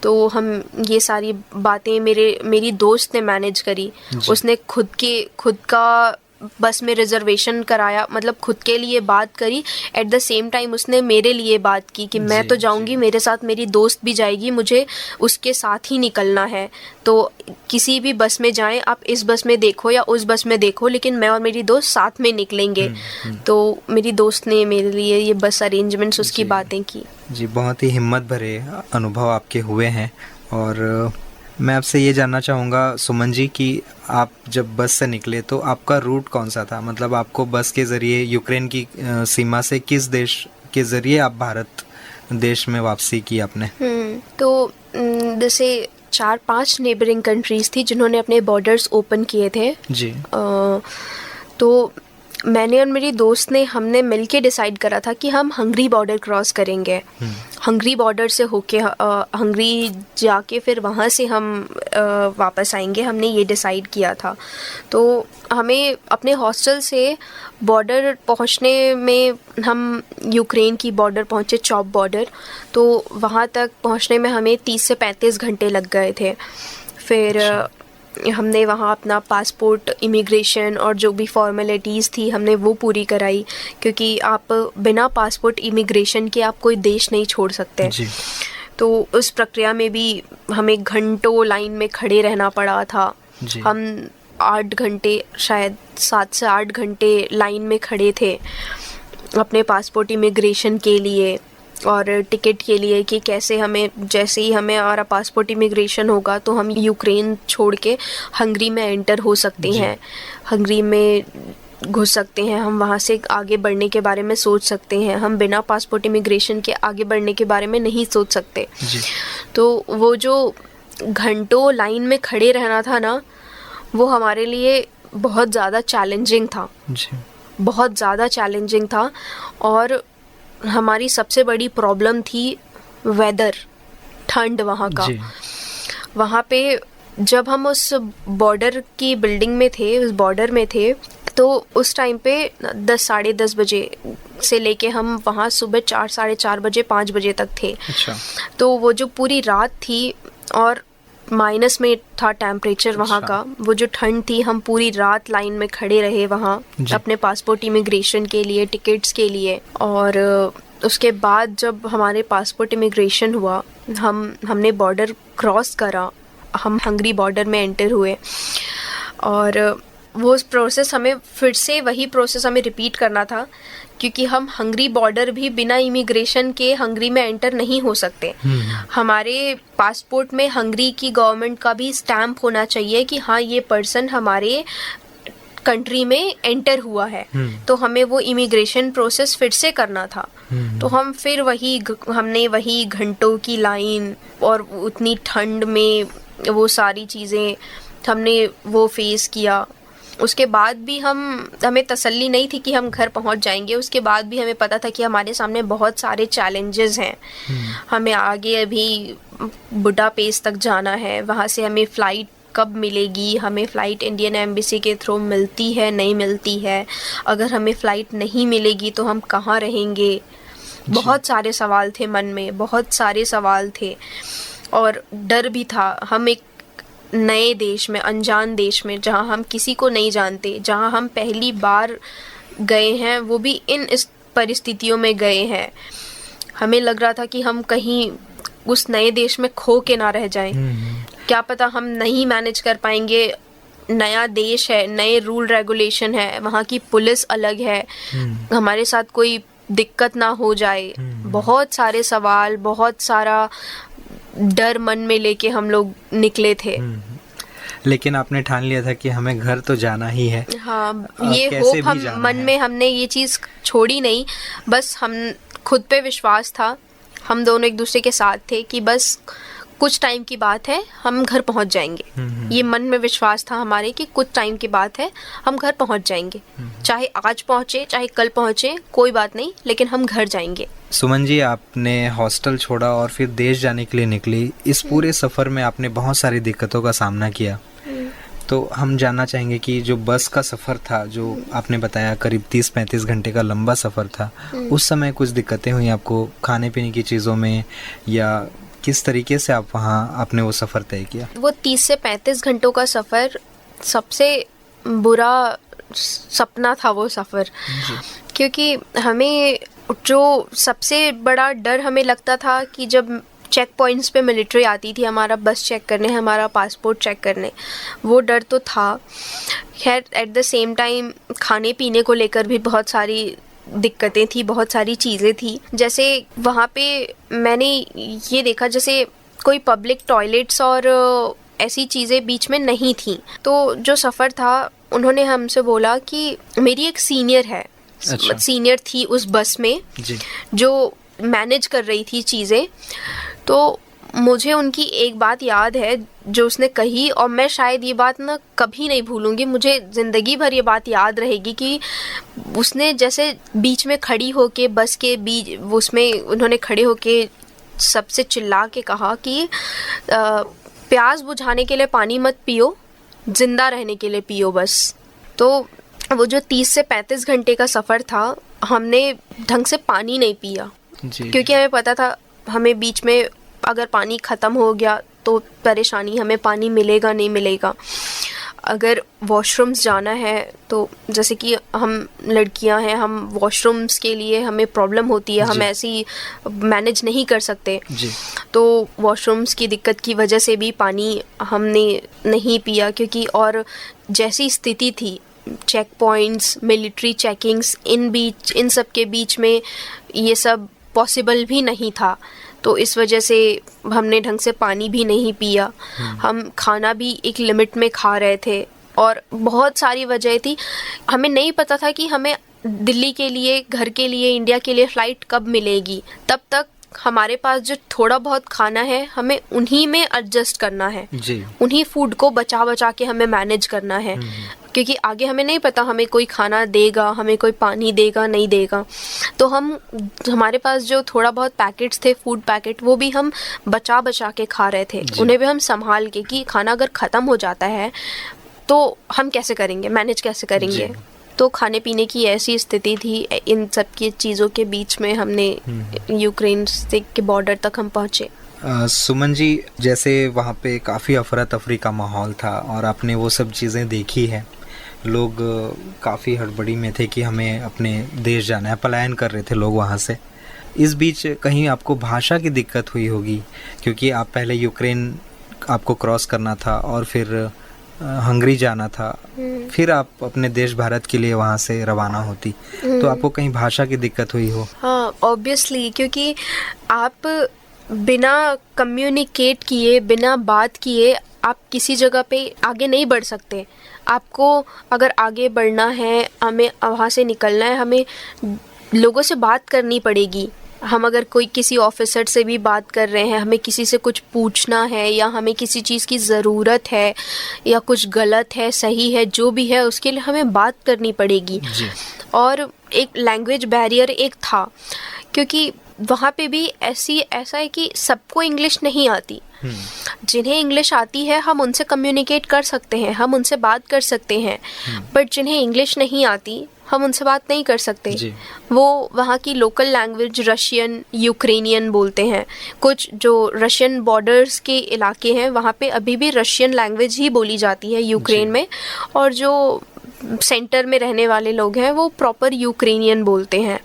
Speaker 2: तो हम ये सारी बातें मेरी दोस्त ने मैनेज करी। उसने खुद का बस में रिजर्वेशन कराया, मतलब खुद के लिए बात करी। एट द सेम टाइम उसने मेरे लिए बात की कि मैं तो जाऊंगी, मेरे साथ मेरी दोस्त भी जाएगी, मुझे उसके साथ ही निकलना है। तो किसी भी बस में जाएं, आप इस बस में देखो या उस बस में देखो, लेकिन मैं और मेरी दोस्त साथ में निकलेंगे। तो मेरी दोस्त ने मेरे लिए ये बस अरेंजमेंट्स, उसकी बातें की।
Speaker 1: जी, बहुत ही हिम्मत भरे अनुभव आपके हुए हैं। और मैं आपसे ये जानना चाहूँगा सुमन जी कि आप जब बस से निकले तो आपका रूट कौन सा था, मतलब आपको बस के ज़रिए यूक्रेन की सीमा से किस देश के ज़रिए आप भारत देश में वापसी की आपने?
Speaker 2: तो जैसे 4-5 नेबरिंग कंट्रीज़ थी जिन्होंने अपने बॉर्डर्स ओपन किए थे जी। तो मैंने और मेरी दोस्त ने, हमने मिलके डिसाइड करा था कि हम हंगरी बॉर्डर क्रॉस करेंगे। हंगरी बॉर्डर से होके हंगरी जाके फिर वहाँ से हम वापस आएंगे, हमने ये डिसाइड किया था। तो हमें अपने हॉस्टल से बॉर्डर पहुँचने में, हम यूक्रेन की बॉर्डर पहुँचे, चॉप बॉर्डर। तो वहाँ तक पहुँचने में हमें 30 से 35 घंटे लग गए थे। फिर हमने वहाँ अपना पासपोर्ट, इमिग्रेशन और जो भी फॉर्मेलिटीज़ थी हमने वो पूरी कराई, क्योंकि आप बिना पासपोर्ट, इमिग्रेशन के आप कोई देश नहीं छोड़ सकते जी। तो उस प्रक्रिया में भी हमें घंटों लाइन में खड़े रहना पड़ा था जी। हम 8 घंटे, शायद 7 से 8 घंटे लाइन में खड़े थे अपने पासपोर्ट, इमिग्रेशन के लिए। और टिकट के लिए कि कैसे हमें, जैसे ही हमें हमारा पासपोर्ट इमिग्रेशन होगा तो हम यूक्रेन छोड़ के हंगरी में एंटर हो सकते हैं, हंगरी में घुस सकते हैं, हम वहाँ से आगे बढ़ने के बारे में सोच सकते हैं। हम बिना पासपोर्ट इमिग्रेशन के आगे बढ़ने के बारे में नहीं सोच सकते जी। तो वो जो घंटों लाइन में खड़े रहना था ना, वो हमारे लिए बहुत ज़्यादा चैलेंजिंग था जी। बहुत ज़्यादा चैलेंजिंग था। और हमारी सबसे बड़ी प्रॉब्लम थी वेदर, ठंड वहाँ का। वहाँ पे जब हम उस बॉर्डर की बिल्डिंग में थे, उस बॉर्डर में थे, तो उस टाइम पे 10 साढ़े 10 बजे से लेके हम वहाँ सुबह 4 साढ़े 4 बजे 5 बजे तक थे। अच्छा। तो वो जो पूरी रात थी और माइनस में था टेम्परेचर वहाँ का, वो जो ठंड थी, हम पूरी रात लाइन में खड़े रहे वहाँ अपने पासपोर्ट इमिग्रेशन के लिए, टिकट्स के लिए। और उसके बाद जब हमारे पासपोर्ट इमिग्रेशन हुआ, हमने बॉर्डर क्रॉस करा, हम हंगरी बॉर्डर में एंटर हुए। और वो प्रोसेस हमें फिर से वही प्रोसेस हमें रिपीट करना था, क्योंकि हम हंगरी बॉर्डर भी बिना इमिग्रेशन के हंगरी में एंटर नहीं हो सकते। हमारे पासपोर्ट में हंगरी की गवर्नमेंट का भी स्टैम्प होना चाहिए कि हाँ, ये पर्सन हमारे कंट्री में एंटर हुआ है। तो हमें वो इमिग्रेशन प्रोसेस फिर से करना था। तो हम फिर हमने वही घंटों की लाइन और उतनी ठंड में वो सारी चीज़ें हमने वो फेस किया। उसके बाद भी हमें तसल्ली नहीं थी कि हम घर पहुंच जाएंगे। उसके बाद भी हमें पता था कि हमारे सामने बहुत सारे चैलेंजेस हैं। हमें आगे अभी बुडापेस्ट तक जाना है, वहाँ से हमें फ़्लाइट कब मिलेगी, हमें फ़्लाइट इंडियन एम्बेसी के थ्रू मिलती है नहीं मिलती है, अगर हमें फ़्लाइट नहीं मिलेगी तो हम कहाँ रहेंगे। बहुत सारे सवाल थे मन में, बहुत सारे सवाल थे और डर भी था। हम एक नए देश में, अनजान देश में, जहाँ हम किसी को नहीं जानते, जहाँ हम पहली बार गए हैं, वो भी इस परिस्थितियों में गए हैं। हमें लग रहा था कि हम कहीं उस नए देश में खो के ना रह जाएं। क्या पता हम नहीं मैनेज कर पाएंगे, नया देश है, नए रूल रेगुलेशन है, वहाँ की पुलिस अलग है, हमारे साथ कोई दिक्कत ना हो जाए। बहुत सारे सवाल, बहुत सारा डर मन में लेके हम लोग निकले थे।
Speaker 1: लेकिन आपने ठान लिया था कि हमें घर तो जाना ही है।
Speaker 2: हाँ, ये होप हम मन में, हमने ये चीज़ छोड़ी नहीं। बस हम खुद पे विश्वास था, हम दोनों एक दूसरे के साथ थे कि बस कुछ टाइम की बात है, हम घर पहुंच जाएंगे। ये मन में विश्वास था हमारे कि कुछ टाइम की बात है, हम घर पहुंच जाएंगे। चाहे आज पहुंचे, चाहे कल पहुंचे, कोई बात नहीं, लेकिन हम घर जाएंगे।
Speaker 1: सुमन जी, आपने हॉस्टल छोड़ा और फिर देश जाने के लिए निकली। इस पूरे सफ़र में आपने बहुत सारी दिक्कतों का सामना किया। तो हम जानना चाहेंगे कि जो बस का सफ़र था, जो आपने बताया करीब 30-35 घंटे का लंबा सफ़र था, उस समय कुछ दिक्कतें हुई आपको खाने पीने की चीज़ों में, या किस तरीके से आप वहाँ आपने वो सफ़र तय किया?
Speaker 2: वो 30 से 35 घंटों का सफ़र सबसे बुरा सपना था वो सफ़र, क्योंकि हमें जो सबसे बड़ा डर हमें लगता था कि जब चेक पॉइंट्स पे मिलिट्री आती थी हमारा बस चेक करने, हमारा पासपोर्ट चेक करने, वो डर तो था। खैर, एट द सेम टाइम खाने पीने को लेकर भी बहुत सारी दिक्कतें थी, बहुत सारी चीज़ें थी। जैसे वहाँ पे मैंने ये देखा, जैसे कोई पब्लिक टॉयलेट्स और ऐसी चीज़ें बीच में नहीं थी। तो जो सफ़र था, उन्होंने हमसे बोला कि मेरी एक सीनियर है, अच्छा। सीनियर थी उस बस में जी। जो मैनेज कर रही थी चीज़ें। तो मुझे उनकी एक बात याद है जो उसने कही, और मैं शायद ये बात ना कभी नहीं भूलूंगी, मुझे ज़िंदगी भर ये बात याद रहेगी कि उसने जैसे बीच में खड़ी होके, बस के बीच उसमें उन्होंने खड़े होके सबसे चिल्ला के कहा कि प्यास बुझाने के लिए पानी मत पियो, ज़िंदा रहने के लिए पियो बस। तो वो जो 30 से 35 घंटे का सफ़र था, हमने ढंग से पानी नहीं पिया जी। क्योंकि हमें पता था हमें बीच में अगर पानी ख़त्म हो गया तो परेशानी, हमें पानी मिलेगा नहीं मिलेगा। अगर वॉशरूम्स जाना है तो जैसे कि हम लड़कियां हैं, हम वॉशरूम्स के लिए हमें प्रॉब्लम होती है, हम ऐसी मैनेज नहीं कर सकते जी। तो वॉशरूम्स की दिक्कत की वजह से भी पानी हमने नहीं पिया, क्योंकि और जैसी स्थिति थी, चेक पॉइंट्स, मिलिट्री चेकिंग्स, इन सब के बीच में ये सब पॉसिबल भी नहीं था। तो इस वजह से हमने ढंग से पानी भी नहीं पिया, हम खाना भी एक लिमिट में खा रहे थे, और बहुत सारी वजह थी। हमें नहीं पता था कि हमें दिल्ली के लिए, घर के लिए, इंडिया के लिए फ़्लाइट कब मिलेगी। तब तक हमारे पास जो थोड़ा बहुत खाना है, हमें उन्हीं में एडजस्ट करना है
Speaker 1: जी।
Speaker 2: उन्हीं फूड को बचा बचा के हमें मैनेज करना है, क्योंकि आगे हमें नहीं पता हमें कोई खाना देगा, हमें कोई पानी देगा, नहीं देगा। तो हमारे पास जो थोड़ा बहुत पैकेट्स थे, फूड पैकेट, वो भी हम बचा बचा के खा रहे थे। उन्हें भी हम संभाल के, कि खाना अगर ख़त्म हो जाता है तो हम कैसे करेंगे, मैनेज कैसे करेंगे। तो खाने पीने की ऐसी स्थिति थी। इन सब की चीज़ों के बीच में हमने यूक्रेन से के बॉर्डर तक हम पहुँचे।
Speaker 1: सुमन जी, जैसे वहाँ पे काफ़ी अफरा तफरी का माहौल था और आपने वो सब चीज़ें देखी है, लोग काफ़ी हड़बड़ी में थे कि हमें अपने देश जाना है, पलायन कर रहे थे लोग वहाँ से। इस बीच कहीं आपको भाषा की दिक्कत हुई होगी, क्योंकि आप पहले यूक्रेन आपको क्रॉस करना था और फिर हंगरी जाना था, फिर आप अपने देश भारत के लिए वहाँ से रवाना होती, तो आपको कहीं भाषा की दिक्कत हुई हो?
Speaker 2: हाँ, ऑब्वियसली, क्योंकि आप बिना कम्युनिकेट किए, बिना बात किए आप किसी जगह पे आगे नहीं बढ़ सकते। आपको अगर आगे बढ़ना है, हमें वहाँ से निकलना है, हमें लोगों से बात करनी पड़ेगी। हम अगर कोई किसी ऑफिसर से भी बात कर रहे हैं, हमें किसी से कुछ पूछना है, या हमें किसी चीज़ की ज़रूरत है, या कुछ गलत है, सही है, जो भी है, उसके लिए हमें बात करनी पड़ेगी। और एक लैंग्वेज बैरियर एक था, क्योंकि वहाँ पे भी ऐसा है कि सबको इंग्लिश नहीं आती। जिन्हें इंग्लिश आती है हम उनसे कम्युनिकेट कर सकते हैं, हम उनसे बात कर सकते हैं, बट जिन्हें इंग्लिश नहीं आती हम उनसे बात नहीं कर सकते। वो वहाँ की लोकल लैंग्वेज रशियन, यूक्रेनियन बोलते हैं। कुछ जो रशियन बॉर्डर्स के इलाके हैं वहाँ पे अभी भी रशियन लैंग्वेज ही बोली जाती है यूक्रेन में, और जो सेंटर में रहने वाले लोग हैं वो प्रॉपर यूक्रेनियन बोलते हैं।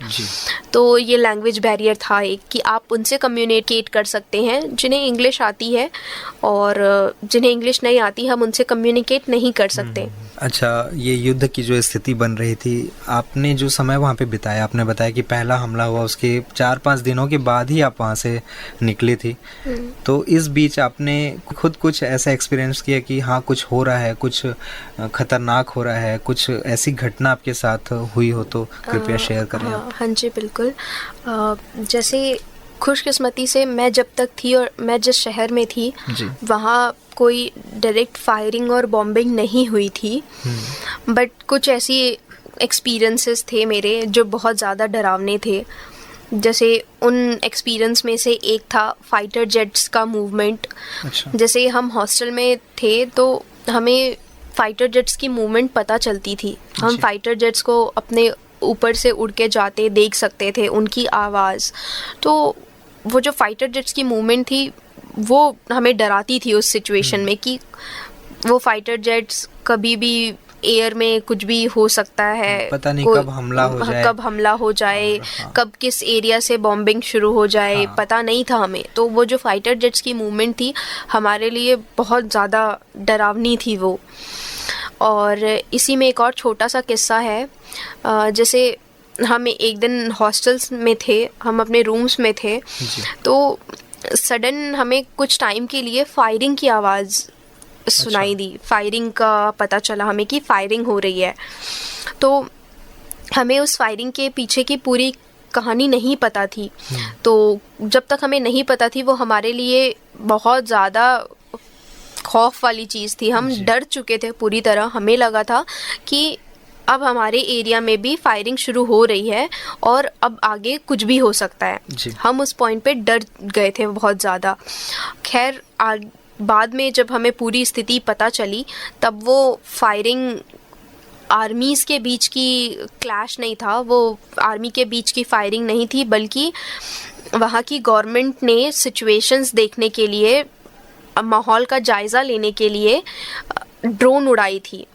Speaker 2: तो ये लैंग्वेज बैरियर था एक, कि आप उनसे कम्युनिकेट कर सकते हैं जिन्हें इंग्लिश आती है, और जिन्हें इंग्लिश नहीं आती हम उनसे कम्युनिकेट नहीं कर सकते।
Speaker 1: अच्छा, ये युद्ध की जो स्थिति बन रही थी, आपने जो समय वहाँ पे बिताया, आपने बताया कि पहला हमला हुआ उसके 4-5 दिनों के बाद ही आप वहाँ से निकली थी, तो इस बीच आपने खुद कुछ ऐसा एक्सपीरियंस किया कि हाँ कुछ हो रहा है, कुछ खतरनाक हो रहा है, कुछ ऐसी घटना आपके साथ हुई हो तो कृपया शेयर करें आप।
Speaker 2: हाँ जी, बिल्कुल। जैसे खुशकिस्मती से मैं जब तक थी और मैं जिस शहर में थी वहाँ कोई डायरेक्ट फायरिंग और बॉम्बिंग नहीं हुई थी, बट कुछ ऐसी एक्सपीरियंसेस थे मेरे जो बहुत ज़्यादा डरावने थे। जैसे उन एक्सपीरियंस में से एक था फाइटर जेट्स का मूवमेंट। जैसे हम हॉस्टल में थे तो हमें फाइटर जेट्स की मूवमेंट पता चलती थी। हम फाइटर जेट्स को अपने ऊपर से उड़ के जाते देख सकते थे, उनकी आवाज़। तो वो जो फाइटर जेट्स की मूवमेंट थी वो हमें डराती थी उस सिचुएशन में, कि वो फाइटर जेट्स कभी भी एयर में कुछ भी हो सकता है,
Speaker 1: पता नहीं कब हमला हो जाए,
Speaker 2: कब किस एरिया से बॉम्बिंग शुरू हो जाए, पता नहीं था हमें। तो वो जो फाइटर जेट्स की मूवमेंट थी हमारे लिए बहुत ज़्यादा डरावनी थी वो। और इसी में एक और छोटा सा किस्सा है। जैसे हम एक दिन हॉस्टल्स में थे, हम अपने रूम्स में थे, तो सडन हमें कुछ टाइम के लिए फायरिंग की आवाज़ सुनाई दी। फायरिंग का पता चला हमें कि फायरिंग हो रही है। तो हमें उस फायरिंग के पीछे की पूरी कहानी नहीं पता थी। तो जब तक हमें नहीं पता थी वो हमारे लिए बहुत ज़्यादा खौफ वाली चीज़ थी। हम डर चुके थे पूरी तरह। हमें लगा था कि अब हमारे एरिया में भी फायरिंग शुरू हो रही है और अब आगे कुछ भी हो सकता है। हम उस पॉइंट पे डर गए थे बहुत ज़्यादा। खैर बाद में जब हमें पूरी स्थिति पता चली तब वो फायरिंग आर्मीज़ के बीच की क्लैश नहीं था, वो आर्मी के बीच की फायरिंग नहीं थी, बल्कि वहाँ की गवर्नमेंट ने सिचुएशंस देखने के लिए, माहौल का जायज़ा लेने के लिए ड्रोन उड़ाई थी।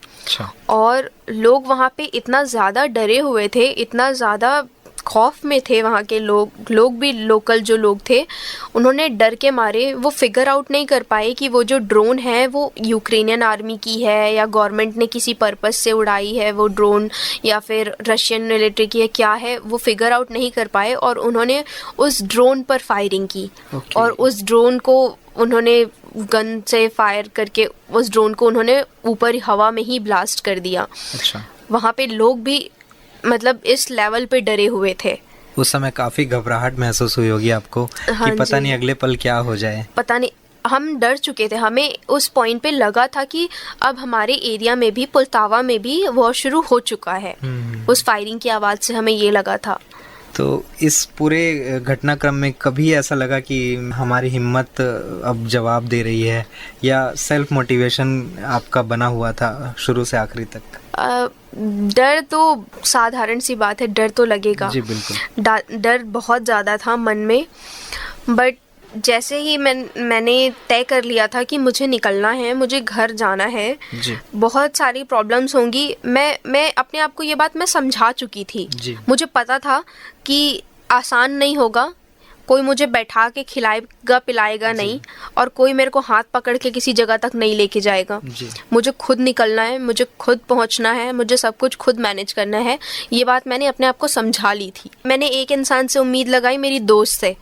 Speaker 2: और लोग वहाँ पे इतना ज़्यादा डरे हुए थे, इतना ज़्यादा खौफ में थे वहाँ के लोग भी, लोकल जो लोग थे, उन्होंने डर के मारे वो फिगर आउट नहीं कर पाए कि वो जो ड्रोन है वो यूक्रेनियन आर्मी की है या गवर्नमेंट ने किसी पर्पस से उड़ाई है वो ड्रोन, या फिर रशियन मिलिट्री की है, क्या है वो फिगर आउट नहीं कर पाए, और उन्होंने उस ड्रोन पर फायरिंग की। और उस ड्रोन को उन्होंने गन से फायर करके उस ड्रोन को उन्होंने ऊपर हवा में ही ब्लास्ट कर दिया।
Speaker 1: अच्छा।
Speaker 2: वहाँ पे लोग भी मतलब इस लेवल पे डरे हुए थे।
Speaker 1: उस समय काफी घबराहट महसूस हुई होगी आपको कि पता नहीं अगले पल क्या हो जाए।
Speaker 2: पता नहीं, हम डर चुके थे। हमें उस पॉइंट पे लगा था कि अब हमारे एरिया में भी, पुलतावा में भी वॉर शुरू हो चुका है। उस फायरिंग की आवाज़ से हमें ये लगा था।
Speaker 1: तो इस पूरे घटनाक्रम में कभी ऐसा लगा कि हमारी हिम्मत अब जवाब दे रही है, या सेल्फ मोटिवेशन आपका बना हुआ था शुरू से आखिरी तक?
Speaker 2: डर तो साधारण सी बात है, डर तो लगेगा
Speaker 1: जी बिल्कुल।
Speaker 2: डर बहुत ज़्यादा था मन में, बट जैसे ही मैंने तय कर लिया था कि मुझे निकलना है, मुझे घर जाना है, बहुत सारी प्रॉब्लम्स होंगी, मैं अपने आप को ये बात मैं समझा चुकी थी। मुझे पता था कि आसान नहीं होगा, कोई मुझे बैठा के खिलाएगा पिलाएगा नहीं, और कोई मेरे को हाथ पकड़ के किसी जगह तक नहीं लेके जाएगा। मुझे खुद निकलना है, मुझे खुद पहुंचना है, मुझे सब कुछ खुद मैनेज करना है। ये बात मैंने अपने आप को समझा ली थी। मैंने एक इंसान से उम्मीद लगाई, मेरी दोस्त से,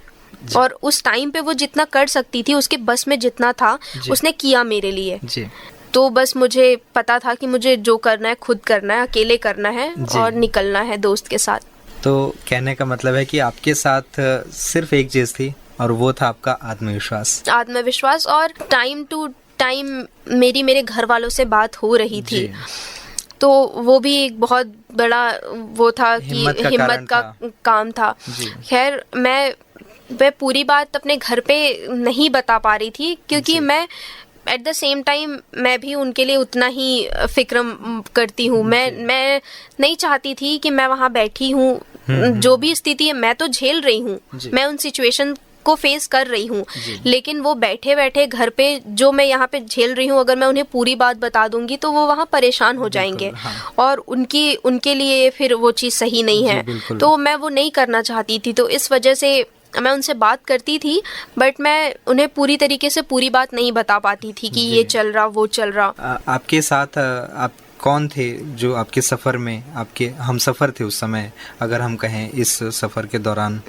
Speaker 2: और उस टाइम पे वो जितना कर सकती थी, उसके बस में जितना था उसने किया मेरे लिए। तो बस मुझे पता था कि मुझे जो करना है खुद करना है, अकेले करना है और निकलना है दोस्त के साथ।
Speaker 1: तो कहने का मतलब है कि आपके साथ सिर्फ एक चीज थी, और वो था आपका आत्मविश्वास।
Speaker 2: और टाइम टू टाइम मेरे घर वालों से बात हो रही थी, तो वो भी एक बहुत बड़ा वो था कि हिम्मत का काम था। खैर मैं पूरी बात अपने घर पे नहीं बता पा रही थी, क्योंकि मैं एट द सेम टाइम मैं भी उनके लिए उतना ही फिक्र करती हूँ। मैं नहीं चाहती थी कि मैं वहाँ बैठी हूँ, जो भी स्थिति है मैं तो झेल रही हूँ, मैं उन सिचुएशन को फेस कर रही हूँ, लेकिन वो बैठे बैठे घर पे जो मैं यहाँ पे झेल रही हूँ, अगर मैं उन्हें पूरी बात बता दूंगी तो वो वहाँ परेशान हो जाएंगे। और उनके लिए फिर वो चीज़ सही नहीं है, तो मैं वो नहीं करना चाहती थी। तो इस वजह से मैं उनसे बात करती थी, बट मैं उन्हें पूरी तरीके से पूरी बात नहीं बता पाती थी कि ये चल रहा वो चल रहा।
Speaker 1: आपके साथ आप कौन थे जो आपके सफ़र में आपके हम सफ़र थे उस समय, अगर हम कहें इस सफ़र के दौरान?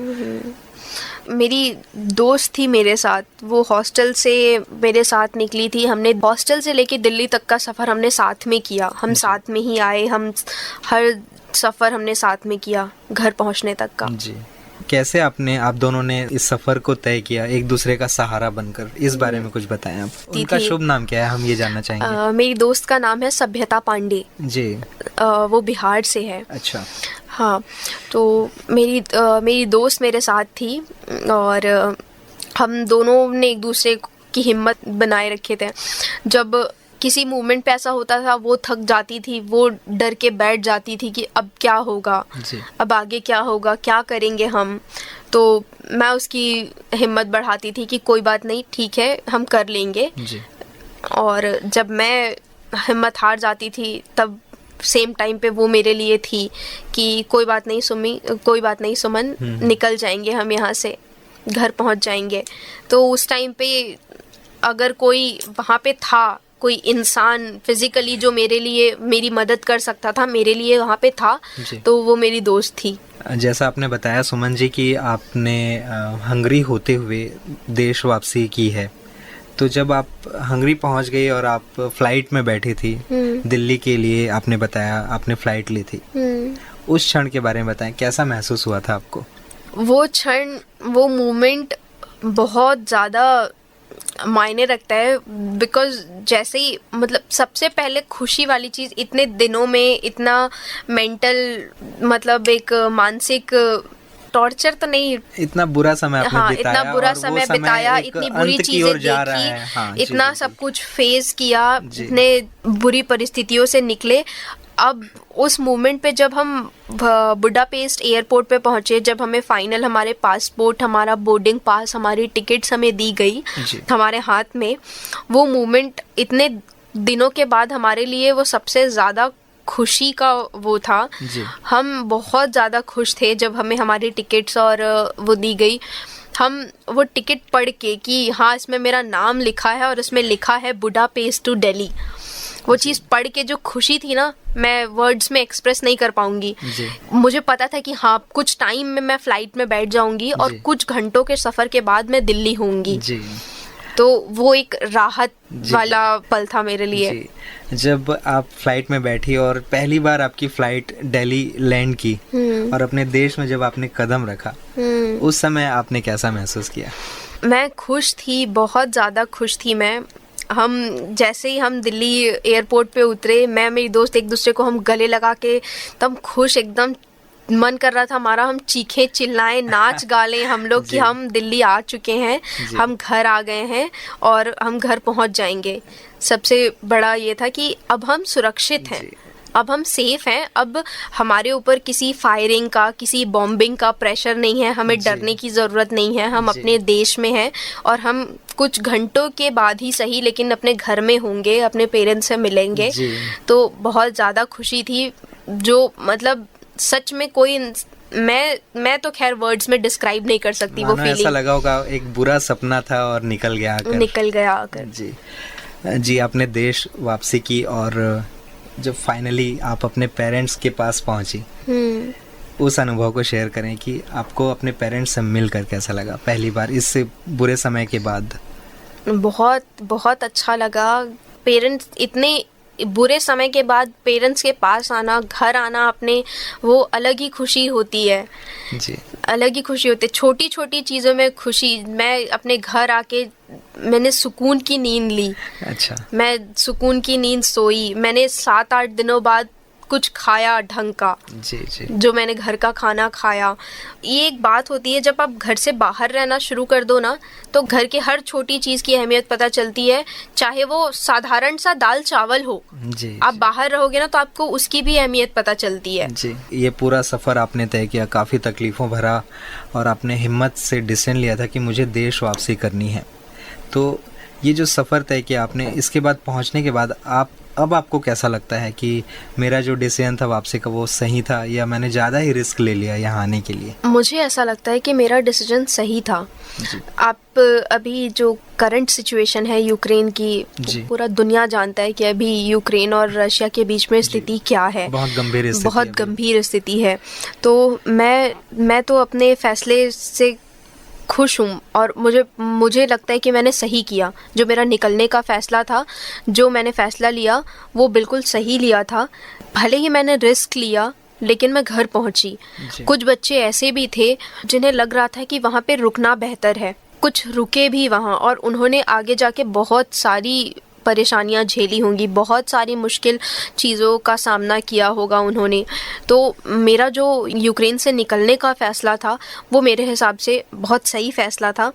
Speaker 2: मेरी दोस्त थी मेरे साथ, वो हॉस्टल से मेरे साथ निकली थी। हमने हॉस्टल से लेके दिल्ली तक का सफ़र हमने साथ में किया, हम साथ में ही आए, हम हर सफ़र हमने साथ में किया घर पहुंचने तक का।
Speaker 1: जी। कैसे आप दोनों ने इस सफर को तय किया एक दूसरे का सहारा बनकर? इस बारे में कुछ बताएं आप। उनका शुभ नाम क्या है, हम ये जानना चाहेंगे।
Speaker 2: मेरी दोस्त का नाम है सभ्यता पांडे
Speaker 1: जी।
Speaker 2: वो बिहार से है।
Speaker 1: अच्छा।
Speaker 2: हाँ, तो मेरी दोस्त मेरे साथ थी, और हम दोनों ने एक दूसरे की हिम्मत बनाए रखे थे। जब किसी मूवमेंट पे ऐसा होता था, वो थक जाती थी, वो डर के बैठ जाती थी कि अब क्या होगा, अब आगे क्या होगा, क्या करेंगे हम। तो मैं उसकी हिम्मत बढ़ाती थी कि कोई बात नहीं, ठीक है, हम कर लेंगे। और जब मैं हिम्मत हार जाती थी, तब सेम टाइम पे वो मेरे लिए थी कि कोई बात नहीं सुमन, निकल जाएंगे हम यहाँ से, घर पहुँच जाएंगे। तो उस टाइम पे अगर कोई वहाँ पे था, कोई इंसान फिजिकली जो मेरे लिए मेरी मदद कर सकता था, मेरे लिए वहाँ पे था, तो वो मेरी दोस्त थी।
Speaker 1: जैसा आपने बताया सुमन जी कि आपने हंगरी होते हुए देश वापसी की है, तो जब आप हंगरी पहुँच गई और आप फ्लाइट में बैठी थी दिल्ली के लिए, आपने बताया आपने फ्लाइट ली थी, उस क्षण के बारे में बताएं, कैसा महसूस हुआ था आपको?
Speaker 2: वो क्षण, वो मोमेंट बहुत ज़्यादा मायने रखता है, बिकॉज जैसे ही मतलब सबसे पहले खुशी वाली चीज़, इतने दिनों में इतना मेंटल मतलब एक मानसिक टॉर्चर तो नहीं,
Speaker 1: इतना बुरा समय आपने बिताया,
Speaker 2: इतना बुरा समय बिताया, इतनी बुरी चीजें देखी, इतना सब कुछ फेस किया, इतने बुरी परिस्थितियों से निकले। अब उस मोमेंट पे जब हम बुडापेस्ट एयरपोर्ट पे पहुंचे, जब हमें फाइनल हमारे पासपोर्ट, हमारा बोर्डिंग पास, हमारी टिकट्स हमें दी गई हमारे हाथ में, वो मोमेंट इतने दिनों के बाद हमारे लिए वो सबसे ज़्यादा खुशी का वो था।
Speaker 1: जी।
Speaker 2: हम बहुत ज़्यादा खुश थे जब हमें हमारी टिकट्स और वो दी गई। हम वो टिकट पढ़ के कि हाँ इसमें मेरा नाम लिखा है और इसमें लिखा है बुडापेस्ट टू दिल्ली, वो चीज़ पढ़ के जो खुशी थी ना, मैं वर्ड्स में एक्सप्रेस नहीं कर पाऊंगी। मुझे पता था कि हाँ कुछ टाइम में मैं फ़्लाइट में बैठ जाऊंगी और कुछ घंटों के सफ़र के बाद मैं दिल्ली होंगी। तो वो एक राहत वाला पल था मेरे लिए।
Speaker 1: जब आप फ्लाइट में बैठी और पहली बार आपकी फ्लाइट दिल्ली लैंड की और अपने देश में जब आपने कदम रखा, उस समय आपने कैसा महसूस किया?
Speaker 2: मैं खुश थी, बहुत ज़्यादा खुश थी मैं। हम जैसे ही हम दिल्ली एयरपोर्ट पे उतरे, मैं मेरी दोस्त एक दूसरे को हम गले लगा के तब खुश, एकदम मन कर रहा था हमारा हम चीखें चिल्लाएं, नाच गा लें हम लोग कि हम दिल्ली आ चुके हैं, हम घर आ गए हैं और हम घर पहुंच जाएंगे। सबसे बड़ा ये था कि अब हम सुरक्षित हैं, अब हम सेफ हैं, अब हमारे ऊपर किसी फायरिंग का, किसी बॉम्बिंग का प्रेशर नहीं है, हमें डरने की ज़रूरत नहीं है। हम अपने देश में हैं और हम कुछ घंटों के बाद ही सही लेकिन अपने घर में होंगे, अपने पेरेंट्स से मिलेंगे। तो बहुत ज़्यादा खुशी थी, जो मतलब सच में कोई मैं तो खैर वर्ड्स में डिस्क्राइब नहीं कर सकती वो फीलिंग।
Speaker 1: ऐसा लगा होगा एक बुरा सपना था और निकल गया आकर। जी, आपने देश वापसी की और जब फाइनली आप अपने पेरेंट्स के पास पहुंची, उस अनुभव को शेयर करें कि आपको अपने पेरेंट्स से मिलकर कैसा लगा पहली बार इस बुरे समय के बाद?
Speaker 2: बहुत बहुत अच्छा लगा। पेरेंट्स इतने बुरे समय के बाद पेरेंट्स के पास आना, घर आना, अपने वो अलग ही खुशी होती है। अलग ही खुशी होती है, छोटी छोटी चीज़ों में खुशी। मैं अपने घर आके मैंने सुकून की नींद ली। अच्छा। मैं सुकून की नींद सोई। मैंने 7-8 दिनों बाद कुछ खाया ढंग का, जो मैंने घर का खाना खाया। ये एक बात होती है, जब आप घर से बाहर रहना शुरू कर दो ना, तो घर के हर छोटी चीज़ की अहमियत पता चलती है। चाहे वो साधारण सा दाल चावल हो, आप बाहर रहोगे ना तो आपको उसकी भी अहमियत पता चलती है।
Speaker 1: ये पूरा सफ़र आपने तय किया, काफ़ी तकलीफ़ों भरा, और आपने हिम्मत से डिसीजन लिया था कि मुझे देश वापसी करनी है। तो ये जो सफ़र तय किया आपने, इसके बाद पहुंचने के बाद अब आपको कैसा लगता है कि मेरा जो डिसीजन था वापसी का वो सही था, या मैंने ज़्यादा ही रिस्क ले लिया यहाँ आने के लिए?
Speaker 2: मुझे ऐसा लगता है कि मेरा डिसीजन सही था। आप अभी जो करंट सिचुएशन है यूक्रेन की, पूरा दुनिया जानता है कि अभी यूक्रेन और रशिया के बीच में स्थिति क्या है। बहुत गंभीर स्थिति है। तो मैं तो अपने फैसले से खुश हूँ और मुझे लगता है कि मैंने सही किया। जो मेरा निकलने का फ़ैसला था, जो मैंने फ़ैसला लिया, वो बिल्कुल सही लिया था। भले ही मैंने रिस्क लिया, लेकिन मैं घर पहुँची। कुछ बच्चे ऐसे भी थे जिन्हें लग रहा था कि वहाँ पे रुकना बेहतर है, कुछ रुके भी वहाँ, और उन्होंने आगे जाके बहुत सारी परेशानियाँ झेली होंगी, बहुत सारी मुश्किल चीज़ों का सामना किया होगा उन्होंने। तो मेरा जो यूक्रेन से निकलने का फ़ैसला था, वो मेरे हिसाब से बहुत सही फ़ैसला था।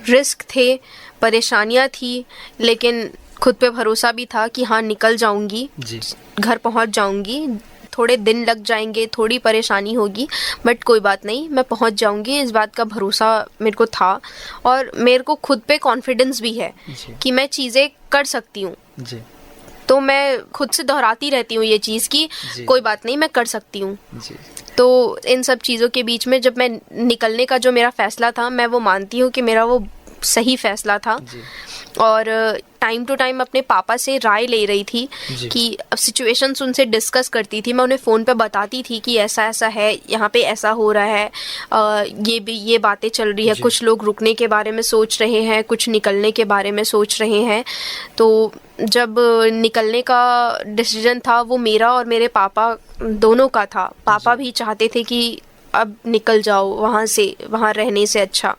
Speaker 2: रिस्क थे, परेशानियाँ थी, लेकिन खुद पे भरोसा भी था कि हाँ निकल जाऊंगी, घर पहुंच जाऊंगी। थोड़े दिन लग जाएंगे, थोड़ी परेशानी होगी, बट कोई बात नहीं, मैं पहुंच जाऊंगी। इस बात का भरोसा मेरे को था और मेरे को खुद पे कॉन्फिडेंस भी है कि मैं चीज़ें कर सकती हूँ। तो मैं खुद से दोहराती रहती हूँ ये चीज़ कि कोई बात नहीं, मैं कर सकती हूँ। तो इन सब चीज़ों के बीच में जब मैं निकलने का जो मेरा फ़ैसला था, मैं वो मानती हूँ कि मेरा वो सही फ़ैसला था। और टाइम टू टाइम अपने पापा से राय ले रही थी कि सिचुएशंस उनसे डिस्कस करती थी। मैं उन्हें फ़ोन पे बताती थी कि ऐसा ऐसा है, यहाँ पे ऐसा हो रहा है, ये बातें चल रही है, कुछ लोग रुकने के बारे में सोच रहे हैं, कुछ निकलने के बारे में सोच रहे हैं। तो जब निकलने का डिसीजन था, वो मेरा और मेरे पापा दोनों का था। पापा भी चाहते थे कि अब निकल जाओ वहाँ से, वहाँ रहने से अच्छा।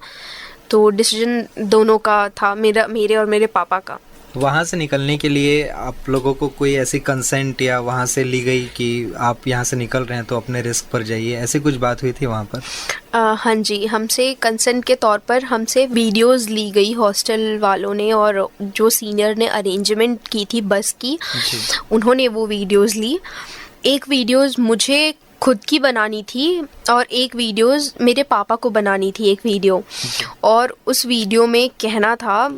Speaker 2: तो डिसीजन दोनों का था, मेरे और मेरे पापा का।
Speaker 1: वहाँ से निकलने के लिए आप लोगों को कोई ऐसी कंसेंट या वहाँ से ली गई कि आप यहाँ से निकल रहे हैं तो अपने रिस्क पर जाइए, ऐसी कुछ बात हुई थी वहाँ पर?
Speaker 2: हाँ जी, हमसे कंसेंट के तौर पर हमसे वीडियोस ली गई हॉस्टल वालों ने, और जो सीनियर ने अरेंजमेंट की थी बस की, उन्होंने वो वीडियोस ली। एक वीडियोस मुझे खुद की बनानी थी और एक वीडियोस मेरे पापा को बनानी थी, एक वीडियो। और उस वीडियो में कहना था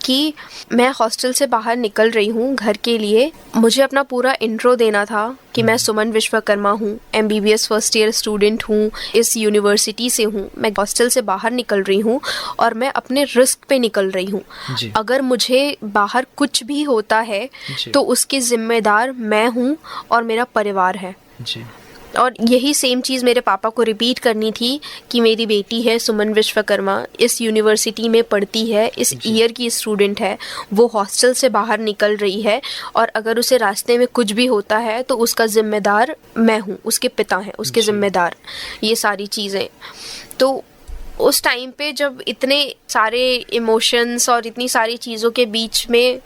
Speaker 2: कि मैं हॉस्टल से बाहर निकल रही हूँ घर के लिए। मुझे अपना पूरा इंट्रो देना था कि मैं सुमन विश्वकर्मा हूँ, MBBS फर्स्ट ईयर स्टूडेंट हूँ, इस यूनिवर्सिटी से हूँ, मैं हॉस्टल से बाहर निकल रही हूँ और मैं अपने रिस्क पे निकल रही हूँ। अगर मुझे बाहर कुछ भी होता है तो उसकी जिम्मेदार मैं हूँ और मेरा परिवार है। और यही सेम चीज़ मेरे पापा को रिपीट करनी थी कि मेरी बेटी है सुमन विश्वकर्मा, इस यूनिवर्सिटी में पढ़ती है, इस ईयर की स्टूडेंट है, वो हॉस्टल से बाहर निकल रही है और अगर उसे रास्ते में कुछ भी होता है तो उसका ज़िम्मेदार मैं हूँ, उसके पिता हैं उसके ज़िम्मेदार, ये सारी चीज़ें। तो उस टाइम पे जब इतने सारे इमोशंस और इतनी सारी चीज़ों के बीच में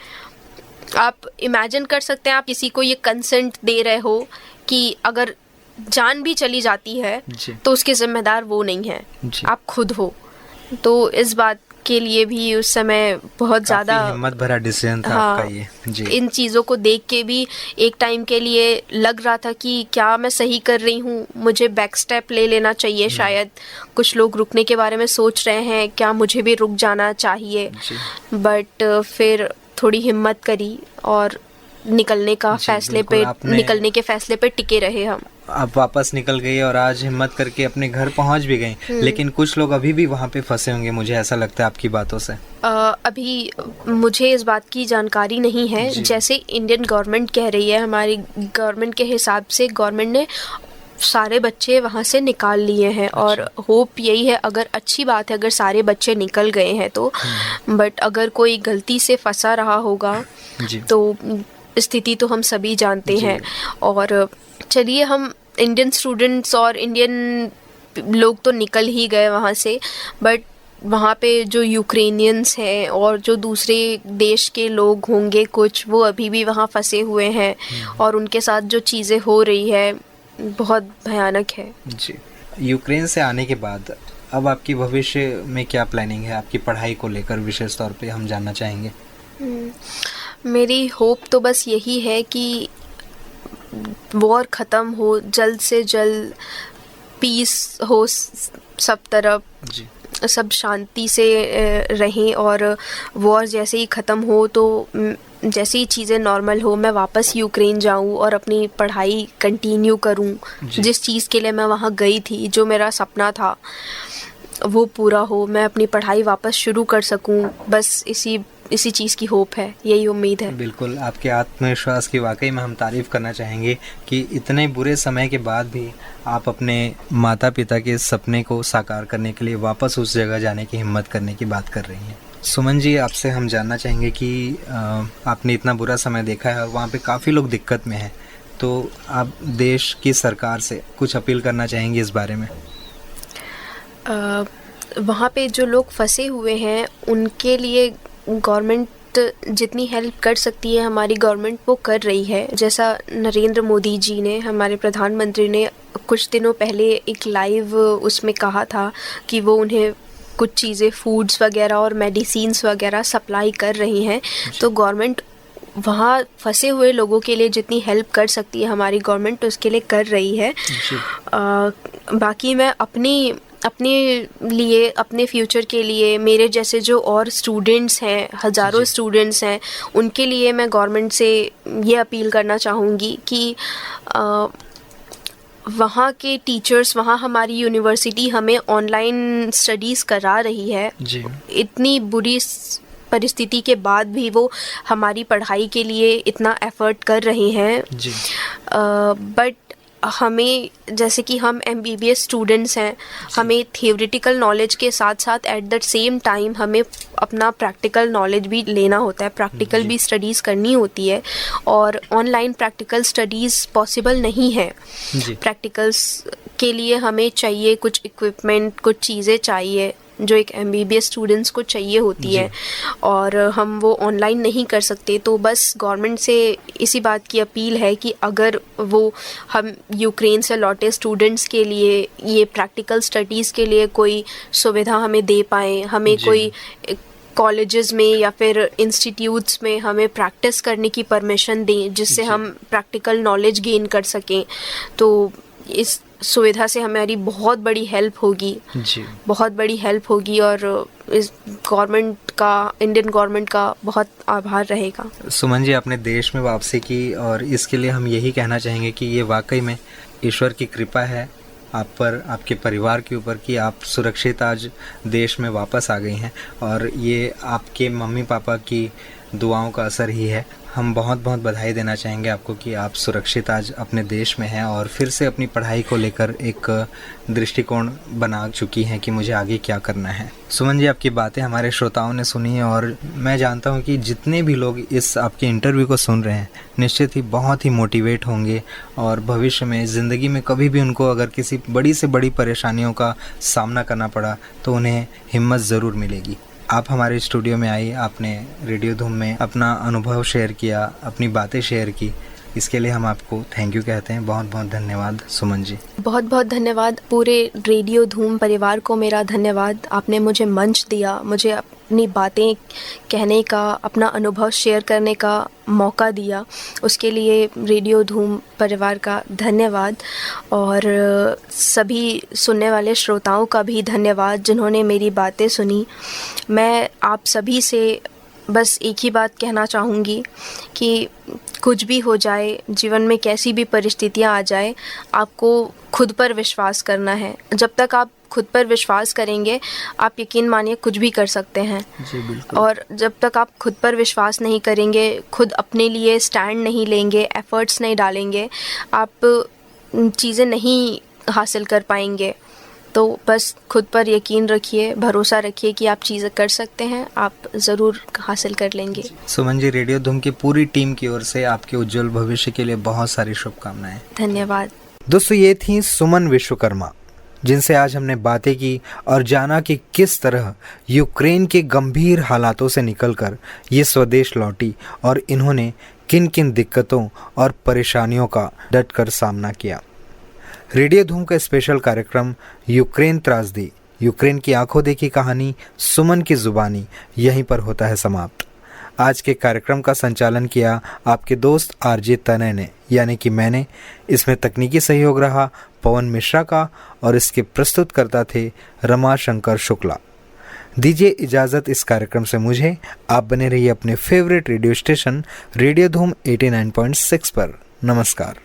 Speaker 2: आप इमेजिन कर सकते हैं, आप किसी को ये कंसेंट दे रहे हो कि अगर जान भी चली जाती है तो उसके जिम्मेदार वो नहीं है, आप खुद हो। तो इस बात के लिए भी उस समय बहुत ज़्यादा
Speaker 1: हिम्मत भरा डिसीजन था आपका ये। जी।
Speaker 2: इन चीज़ों को देख के भी एक टाइम के लिए लग रहा था कि क्या मैं सही कर रही हूँ, मुझे बैक स्टेप ले लेना चाहिए, शायद कुछ लोग रुकने के बारे में सोच रहे हैं, क्या मुझे भी रुक जाना चाहिए। बट फिर थोड़ी हिम्मत करी और निकलने के फैसले पे टिके रहे हम।
Speaker 1: आप वापस निकल गई और आज हिम्मत करके अपने घर पहुंच भी गई, लेकिन कुछ लोग अभी भी वहां पे फंसे होंगे, मुझे ऐसा लगता है आपकी बातों से।
Speaker 2: अभी मुझे इस बात की जानकारी नहीं है। जैसे इंडियन गवर्नमेंट कह रही है, हमारी गवर्नमेंट के हिसाब से गवर्नमेंट ने सारे बच्चे वहाँ से निकाल लिए हैं। और होप यही है, अगर अच्छी बात है अगर सारे बच्चे निकल गए हैं तो, बट अगर कोई गलती से फंसा रहा होगा तो स्थिति तो हम सभी जानते हैं। और चलिए, हम इंडियन स्टूडेंट्स और इंडियन लोग तो निकल ही गए वहाँ से, बट वहाँ पे जो यूक्रेनियंस हैं और जो दूसरे देश के लोग होंगे कुछ, वो अभी भी वहाँ फंसे हुए हैं और उनके साथ जो चीज़ें हो रही है बहुत भयानक है।
Speaker 1: जी। यूक्रेन से आने के बाद अब आपकी भविष्य में क्या प्लानिंग है, आपकी पढ़ाई को लेकर विशेष तौर पे हम जानना चाहेंगे।
Speaker 2: मेरी होप तो बस यही है कि वॉर ख़त्म हो, जल्द से जल्द पीस हो सब तरफ, सब शांति से रहें और वॉर जैसे ही ख़त्म हो तो जैसे ही चीज़ें नॉर्मल हो मैं वापस यूक्रेन जाऊं और अपनी पढ़ाई कंटिन्यू करूं। जिस चीज़ के लिए मैं वहां गई थी, जो मेरा सपना था वो पूरा हो, मैं अपनी पढ़ाई वापस शुरू कर सकूं, बस इसी चीज़ की होप है, यही उम्मीद है।
Speaker 1: बिल्कुल, आपके आत्मविश्वास की वाकई में हम तारीफ़ करना चाहेंगे कि इतने बुरे समय के बाद भी आप अपने माता पिता के सपने को साकार करने के लिए वापस उस जगह जाने की हिम्मत करने की बात कर रही हैं। सुमन जी, आपसे हम जानना चाहेंगे कि आपने इतना बुरा समय देखा है और वहाँ पे काफ़ी लोग दिक्कत में हैं, तो आप देश की सरकार से कुछ अपील करना चाहेंगे इस बारे में?
Speaker 2: वहाँ पे जो लोग फंसे हुए हैं उनके लिए गवर्नमेंट जितनी हेल्प कर सकती है, हमारी गवर्नमेंट वो कर रही है। जैसा नरेंद्र मोदी जी ने, हमारे प्रधानमंत्री ने कुछ दिनों पहले एक लाइव उसमें कहा था कि वो उन्हें कुछ चीज़ें, फूड्स वगैरह और मेडिसिन्स वगैरह सप्लाई कर रही हैं। तो गवर्नमेंट वहाँ फंसे हुए लोगों के लिए जितनी हेल्प कर सकती है हमारी गवर्नमेंट उसके लिए कर रही है। बाकी मैं अपने लिए, अपने फ्यूचर के लिए, मेरे जैसे जो और स्टूडेंट्स हैं, हज़ारों स्टूडेंट्स हैं, उनके लिए मैं गवर्नमेंट से ये अपील करना चाहूँगी कि वहाँ के टीचर्स, वहाँ हमारी यूनिवर्सिटी हमें ऑनलाइन स्टडीज़ करा रही है। इतनी बुरी परिस्थिति के बाद भी वो हमारी पढ़ाई के लिए इतना एफर्ट कर रहे हैं। बट हमें, जैसे कि हम MBBS स्टूडेंट्स हैं, हमें थियोरेटिकल नॉलेज के साथ साथ एट द सेम टाइम हमें अपना प्रैक्टिकल नॉलेज भी लेना होता है, प्रैक्टिकल भी स्टडीज़ करनी होती है और ऑनलाइन प्रैक्टिकल स्टडीज़ पॉसिबल नहीं है। प्रैक्टिकल्स के लिए हमें चाहिए कुछ इक्विपमेंट, कुछ चीज़ें चाहिए जो एक MBBS स्टूडेंट्स को चाहिए होती है और हम वो ऑनलाइन नहीं कर सकते। तो बस गवर्नमेंट से इसी बात की अपील है कि अगर वो हम यूक्रेन से लौटे स्टूडेंट्स के लिए ये प्रैक्टिकल स्टडीज़ के लिए कोई सुविधा हमें दे पाएँ, हमें कोई कॉलेजेस में या फिर इंस्टीट्यूट्स में हमें प्रैक्टिस करने की परमिशन दें जिससे हम प्रैक्टिकल नॉलेज गेन कर सकें। तो सुविधा से हमारी बहुत बड़ी हेल्प होगी
Speaker 1: जी।
Speaker 2: बहुत बड़ी हेल्प होगी, और इस गवर्नमेंट का, इंडियन गवर्नमेंट का बहुत आभार रहेगा।
Speaker 1: सुमन जी, आपने देश में वापसी की और इसके लिए हम यही कहना चाहेंगे कि ये वाकई में ईश्वर की कृपा है आप पर, आपके परिवार के ऊपर, कि आप सुरक्षित आज देश में वापस आ गई हैं, और ये आपके मम्मी पापा की दुआओं का असर ही है। हम बहुत बहुत बधाई देना चाहेंगे आपको कि आप सुरक्षित आज अपने देश में हैं और फिर से अपनी पढ़ाई को लेकर एक दृष्टिकोण बना चुकी हैं कि मुझे आगे क्या करना है। सुमन जी, आपकी बातें हमारे श्रोताओं ने सुनी है और मैं जानता हूं कि जितने भी लोग इस आपके इंटरव्यू को सुन रहे हैं निश्चित ही बहुत ही मोटिवेट होंगे, और भविष्य में ज़िंदगी में कभी भी उनको अगर किसी बड़ी से बड़ी परेशानियों का सामना करना पड़ा तो उन्हें हिम्मत ज़रूर मिलेगी। आप हमारे स्टूडियो में आई, आपने रेडियो धूम में अपना अनुभव शेयर किया, अपनी बातें शेयर की, इसके लिए हम आपको थैंक यू कहते हैं। बहुत बहुत धन्यवाद सुमन जी।
Speaker 2: बहुत बहुत धन्यवाद पूरे रेडियो धूम परिवार को, मेरा धन्यवाद। आपने मुझे मंच दिया, मुझे अपनी बातें कहने का, अपना अनुभव शेयर करने का मौका दिया, उसके लिए रेडियो धूम परिवार का धन्यवाद। और सभी सुनने वाले श्रोताओं का भी धन्यवाद जिन्होंने मेरी बातें सुनी। मैं आप सभी से बस एक ही बात कहना चाहूँगी कि कुछ भी हो जाए, जीवन में कैसी भी परिस्थितियाँ आ जाए, आपको खुद पर विश्वास करना है। जब तक आप खुद पर विश्वास करेंगे, आप यकीन मानिए कुछ भी कर सकते हैं।
Speaker 1: जी बिल्कुल।
Speaker 2: और जब तक आप खुद पर विश्वास नहीं करेंगे, खुद अपने लिए स्टैंड नहीं लेंगे, एफर्ट्स नहीं डालेंगे, आप चीज़ें नहीं हासिल कर पाएंगे। तो बस खुद पर यकीन रखिए, भरोसा रखिए कि आप चीज़ें कर सकते हैं, आप ज़रूर हासिल कर लेंगे।
Speaker 1: सुमन जी, रेडियो धूम की पूरी टीम की ओर से आपके उज्जवल भविष्य के लिए बहुत सारी शुभकामनाएं।
Speaker 2: धन्यवाद।
Speaker 1: दोस्तों, ये थी सुमन विश्वकर्मा, जिनसे आज हमने बातें की और जाना कि किस तरह यूक्रेन के गंभीर हालातों से निकलकर ये स्वदेश लौटी और इन्होंने किन किन दिक्कतों और परेशानियों का डटकर सामना किया। रेडियो धूम का स्पेशल कार्यक्रम यूक्रेन त्रासदी, यूक्रेन की आंखों देखी कहानी, सुमन की जुबानी यहीं पर होता है समाप्त। आज के कार्यक्रम का संचालन किया आपके दोस्त आरजे तनय ने, यानी कि मैंने। इसमें तकनीकी सहयोग रहा पवन मिश्रा का और इसके प्रस्तुतकर्ता थे रमाशंकर शुक्ला। दीजिए इजाज़त इस कार्यक्रम से मुझे। आप बने रहिए अपने फेवरेट रेडियो स्टेशन रेडियो धूम 89.6 पर। नमस्कार।